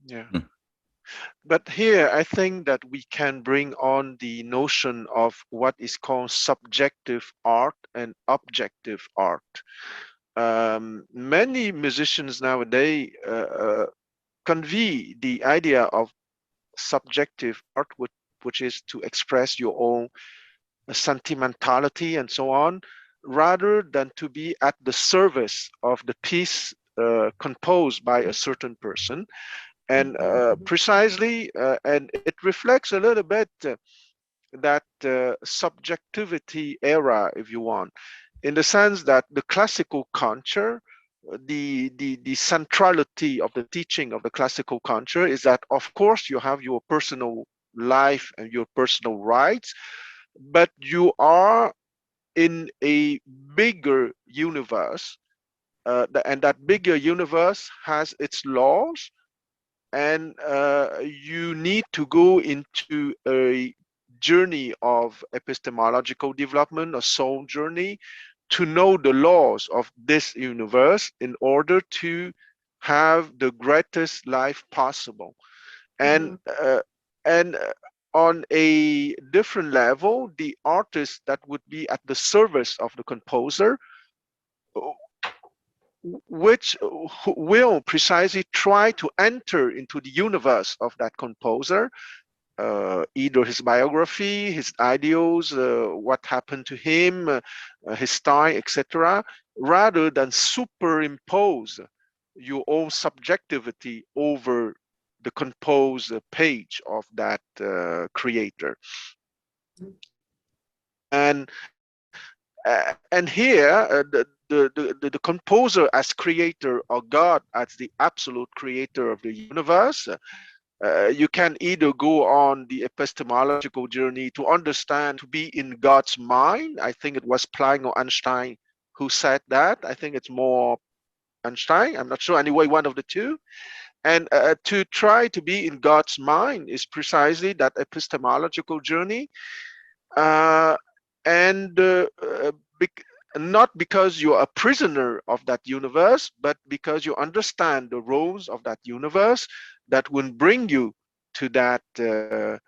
Yeah. But here, I think that we can bring on the notion of what is called subjective art and objective art. Many musicians nowadays convey the idea of subjective art, which is to express your own sentimentality and so on, rather than to be at the service of the piece composed by a certain person. And precisely, and it reflects a little bit that subjectivity era, if you want, in the sense that the classical culture, the centrality of the teaching of the classical culture is that, of course, you have your personal life and your personal rights, but you are in a bigger universe, and that bigger universe has its laws, and you need to go into a journey of epistemological development, a soul journey, to know the laws of this universe in order to have the greatest life possible. And on a different level, the artist that would be at the service of the composer, which will precisely try to enter into the universe of that composer, either his biography, his ideals, what happened to him, his style, etc., rather than superimpose your own subjectivity over the composed page of that creator. And here the composer as creator, or God as the absolute creator of the universe, you can either go on the epistemological journey to understand, to be in God's mind. I think it was Planck or Einstein who said that. I think it's more Einstein, I'm not sure, anyway, one of the two. And to try to be in God's mind is precisely that epistemological journey. Not because you are a prisoner of that universe, but because you understand the roles of that universe that will bring you to that to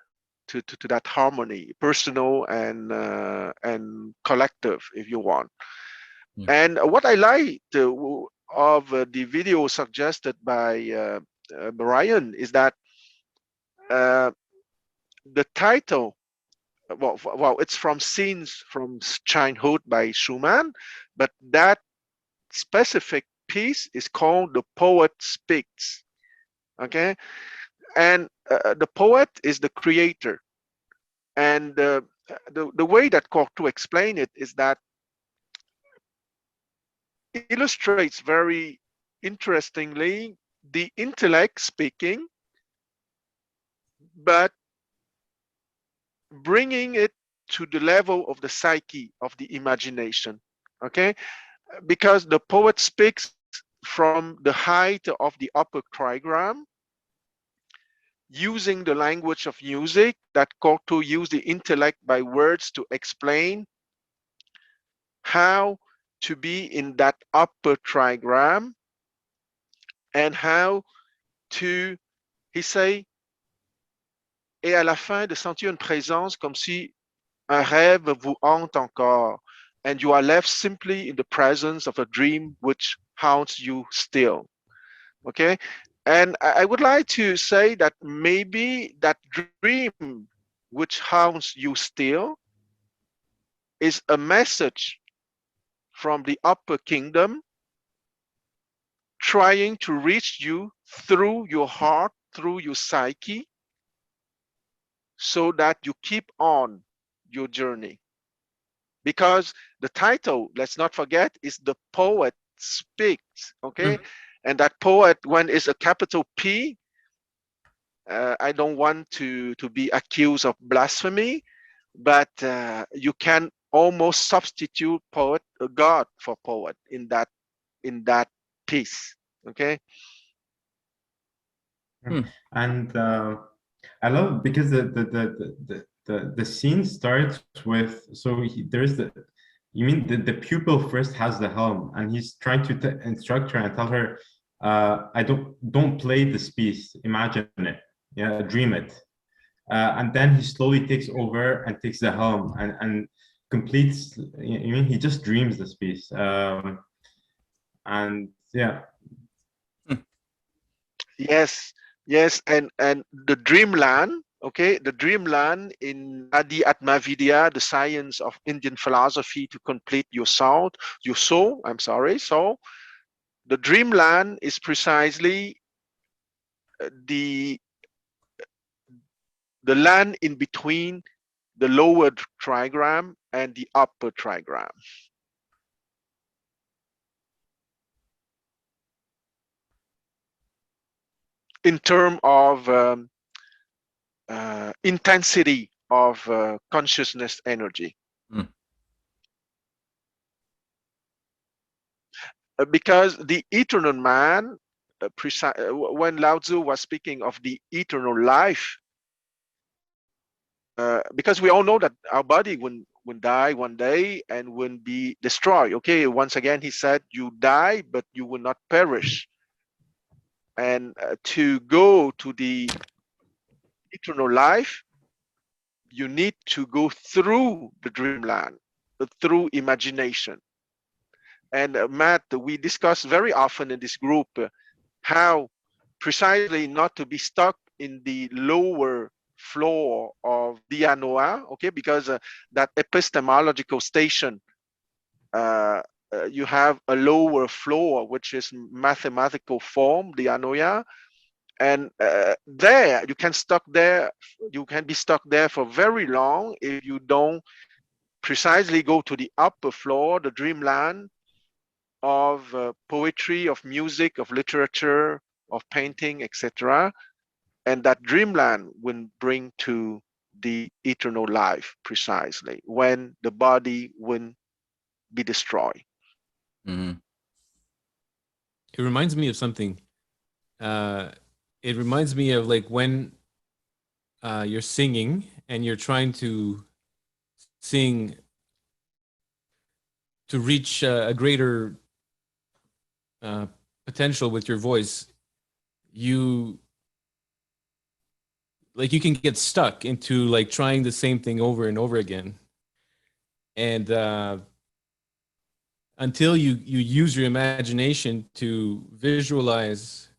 that harmony, personal and collective, if you want.
Yeah.
And what I liked of the video suggested by Brian is that the title, well, it's from Scenes from Childhood by Schumann, but that specific piece is called The Poet Speaks. Okay, and the poet is the creator, and the way that Cocteau explained it is that it illustrates very interestingly the intellect speaking, but bringing it to the level of the psyche, of the imagination. Okay, because the poet speaks from the height of the upper trigram, using the language of music, that Cocteau used the intellect by words to explain how to be in that upper trigram, and how to, he say, et à la fin de sentir une présence comme si un rêve vous hante encore, and you are left simply in the presence of a dream which haunts you still. Okay, and I would like to say that maybe that dream which haunts you still is a message from the upper kingdom trying to reach you through your heart, through your psyche, so that you keep on your journey. Because the title, let's not forget, is The Poet Speaks. Okay, and that poet, when it's a capital P, I don't want to be accused of blasphemy, but you can almost substitute poet, God for poet in that piece. Okay.
And I love, because the scene starts with, so there's you mean the pupil first has the helm, and he's trying to instruct her and tell her, I don't play this piece, imagine it, yeah, dream it, and then he slowly takes over and takes the helm and completes. You mean he just dreams this piece, and yeah.
Yes, and the dreamland. Okay, the dreamland in Adi Atmavidya, the science of Indian philosophy to complete your soul. I'm sorry. So, the dreamland is precisely the land in between the lower trigram and the upper trigram. In terms of intensity of consciousness energy. Because the eternal man, when Lao Tzu was speaking of the eternal life, because we all know that our body will die one day and will be destroyed. Okay, once again, he said, you die, but you will not perish. And to go to the eternal life, you need to go through the dreamland, through imagination. And Matt, we discuss very often in this group how precisely not to be stuck in the lower floor of Dianoa, okay, because that epistemological station, you have a lower floor, which is mathematical form, Dianoia, and there you can be stuck there for very long if you don't precisely go to the upper floor, the dreamland of poetry, of music, of literature, of painting, etc. And that dreamland will bring to the eternal life precisely when the body will be destroyed.
Mhm.
It reminds me of something. It reminds me of like when you're singing and you're trying to sing to reach a greater potential with your voice. You can get stuck into like trying the same thing over and over again, and until you use your imagination to visualize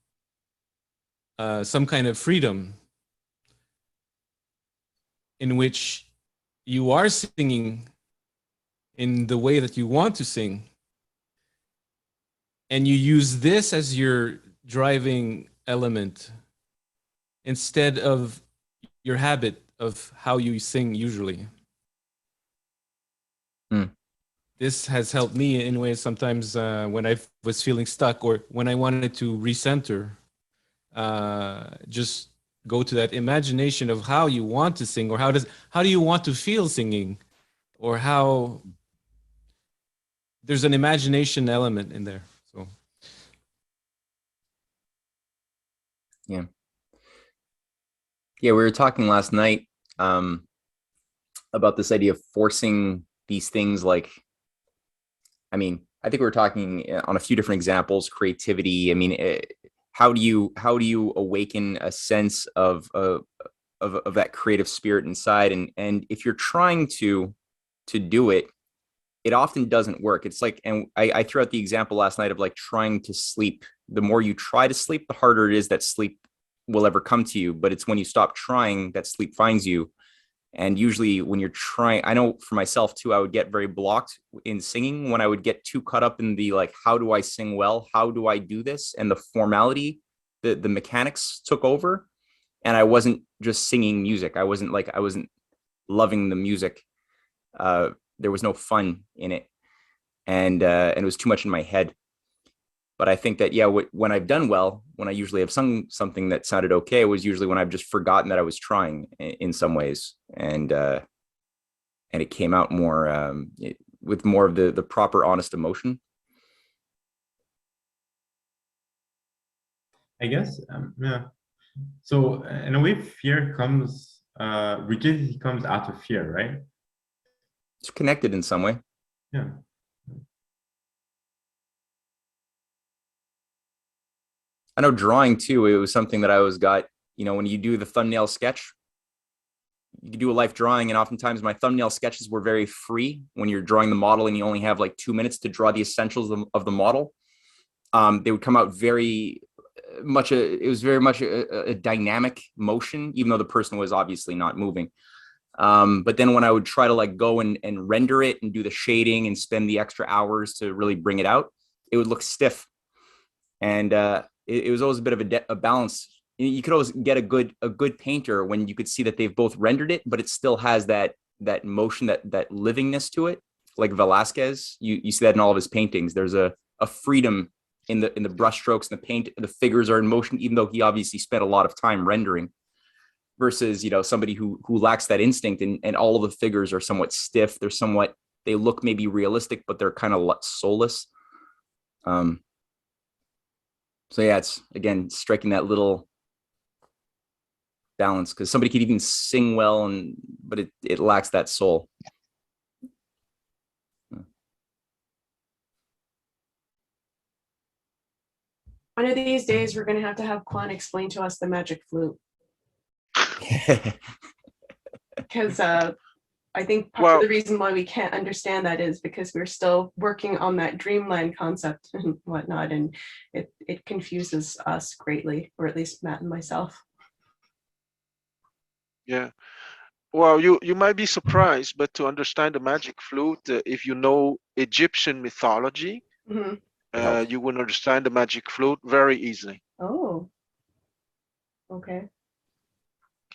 some kind of freedom in which you are singing in the way that you want to sing, and you use this as your driving element instead of your habit of how you sing usually. This has helped me in ways sometimes when I was feeling stuck or when I wanted to recenter. Just go to that imagination of how you want to sing, or how do you want to feel singing, or how there's an imagination element in there. So
yeah, we were talking last night about this idea of forcing these things. Like, I mean, I think we were talking on a few different examples, creativity. I mean, how do you awaken a sense of that creative spirit inside? And if you're trying to do it, it often doesn't work. It's like, and I threw out the example last night of like trying to sleep. The more you try to sleep, the harder it is that sleep will ever come to you. But it's when you stop trying that sleep finds you. And usually when you're trying, I know for myself too, I would get very blocked in singing when I would get too caught up in the, like, how do I sing well? How do I do this? And the formality, the mechanics took over, and I wasn't just singing music. I wasn't loving the music. There was no fun in it. And it was too much in my head. But I think that, yeah, when I've done well, when I usually have sung something that sounded okay, it was usually when I've just forgotten that I was trying in some ways. And it came out more with more of the proper, honest emotion.
I guess, yeah. So in a way, fear comes, rigidity comes out of fear, right?
It's connected in some way.
Yeah.
I know drawing too, it was something that I always got, when you do the thumbnail sketch, you can do a life drawing, and oftentimes my thumbnail sketches were very free when you're drawing the model and you only have like 2 minutes to draw the essentials of the model. They would come out very much, it was very much a dynamic motion, even though the person was obviously not moving. But then when I would try to like go and render it and do the shading and spend the extra hours to really bring it out, it would look stiff. And it was always a bit of a balance. You could always get a good painter when you could see that they've both rendered it, but it still has that motion, that livingness to it. Like Velasquez, you see that in all of his paintings. There's a freedom in the brush strokes and the paint. The figures are in motion, even though he obviously spent a lot of time rendering. Versus, somebody who lacks that instinct, and all of the figures are somewhat stiff. They look maybe realistic, but they're kind of soulless. So yeah, it's again striking that little balance, because somebody could even sing well, but it lacks that soul.
One of these days, we're going to have Quan explain to us the magic flute. Because I think part of the reason why we can't understand that is because we're still working on that dreamland concept and whatnot, and it confuses us greatly, or at least Matt and myself.
Yeah. Well, you might be surprised, but to understand the magic flute, if you know Egyptian mythology, you will understand the magic flute very easily.
Oh. Okay.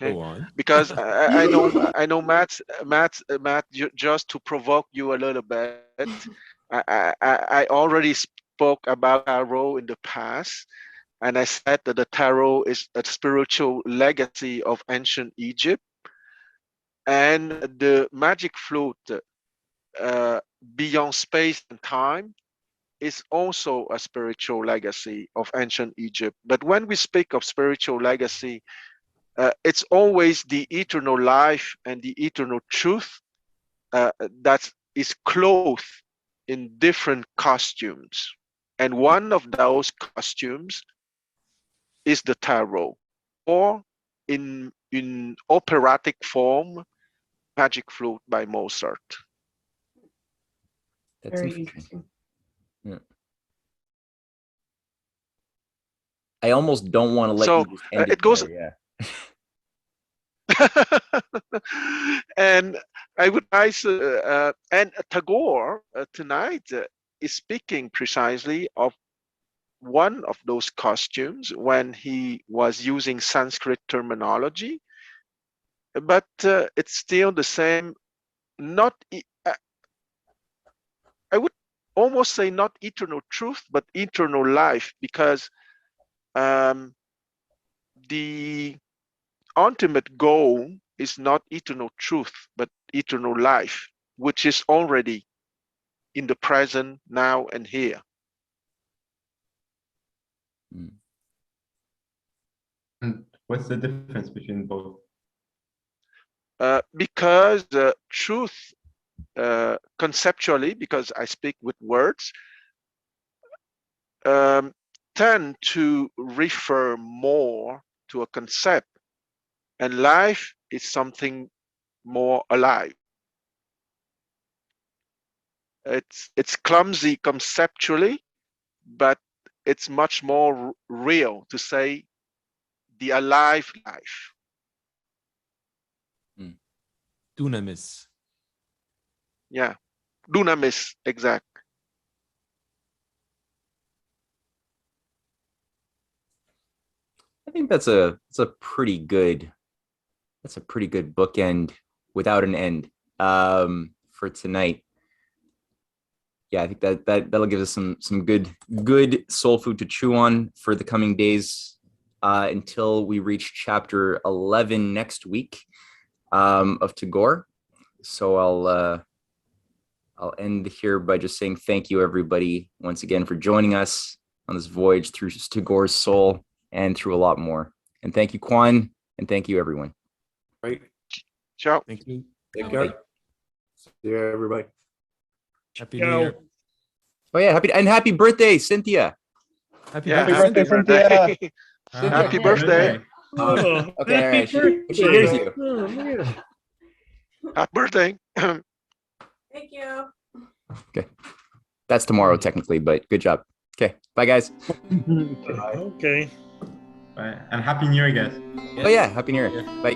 Okay.
Go on.
Because I know Matt, just to provoke you a little bit, I already spoke about tarot in the past, and I said that the tarot is a spiritual legacy of ancient Egypt, and the magic flute, beyond space and time, is also a spiritual legacy of ancient Egypt. But when we speak of spiritual legacy, it's always the eternal life and the eternal truth that is clothed in different costumes. And one of those costumes is the tarot, or in operatic form, Magic Flute by Mozart.
That's
very interesting.
Yeah. I almost don't want to let you just end it goes there,
yeah. And I would advise, and Tagore tonight is speaking precisely of one of those costumes when he was using Sanskrit terminology, but it's still the same, not, I would almost say not eternal truth, but eternal life, because the ultimate goal is not eternal truth, but eternal life, which is already in the present, now and here.
And what's the difference between both?
Because truth, conceptually, because I speak with words, tend to refer more to a concept, and life is something more alive. It's clumsy conceptually, but it's much more real to say the alive life.
Dunamis.
Yeah, dunamis, exact.
I think that's a pretty good bookend without an end for tonight. Yeah, I think that'll give us some good soul food to chew on for the coming days until we reach chapter 11 next week of Tagore. So I'll end here by just saying thank you, everybody, once again for joining us on this voyage through Tagore's soul and through a lot more. And thank you, Quan, and thank you, everyone.
Right.
Ciao.
Thank you.
Take care. See you, everybody.
Happy New Year.
Oh yeah, happy birthday, Cynthia.
Happy
Yeah,
birthday.
happy birthday. Happy
Happy
birthday.
Oh,
Okay, all right. She hears you.
Happy birthday.
Thank you.
Okay. That's tomorrow, technically, but good job. Okay. Bye, guys.
Okay.
Bye. And Happy New Year, guys.
Oh, yeah. Happy New Year. Bye.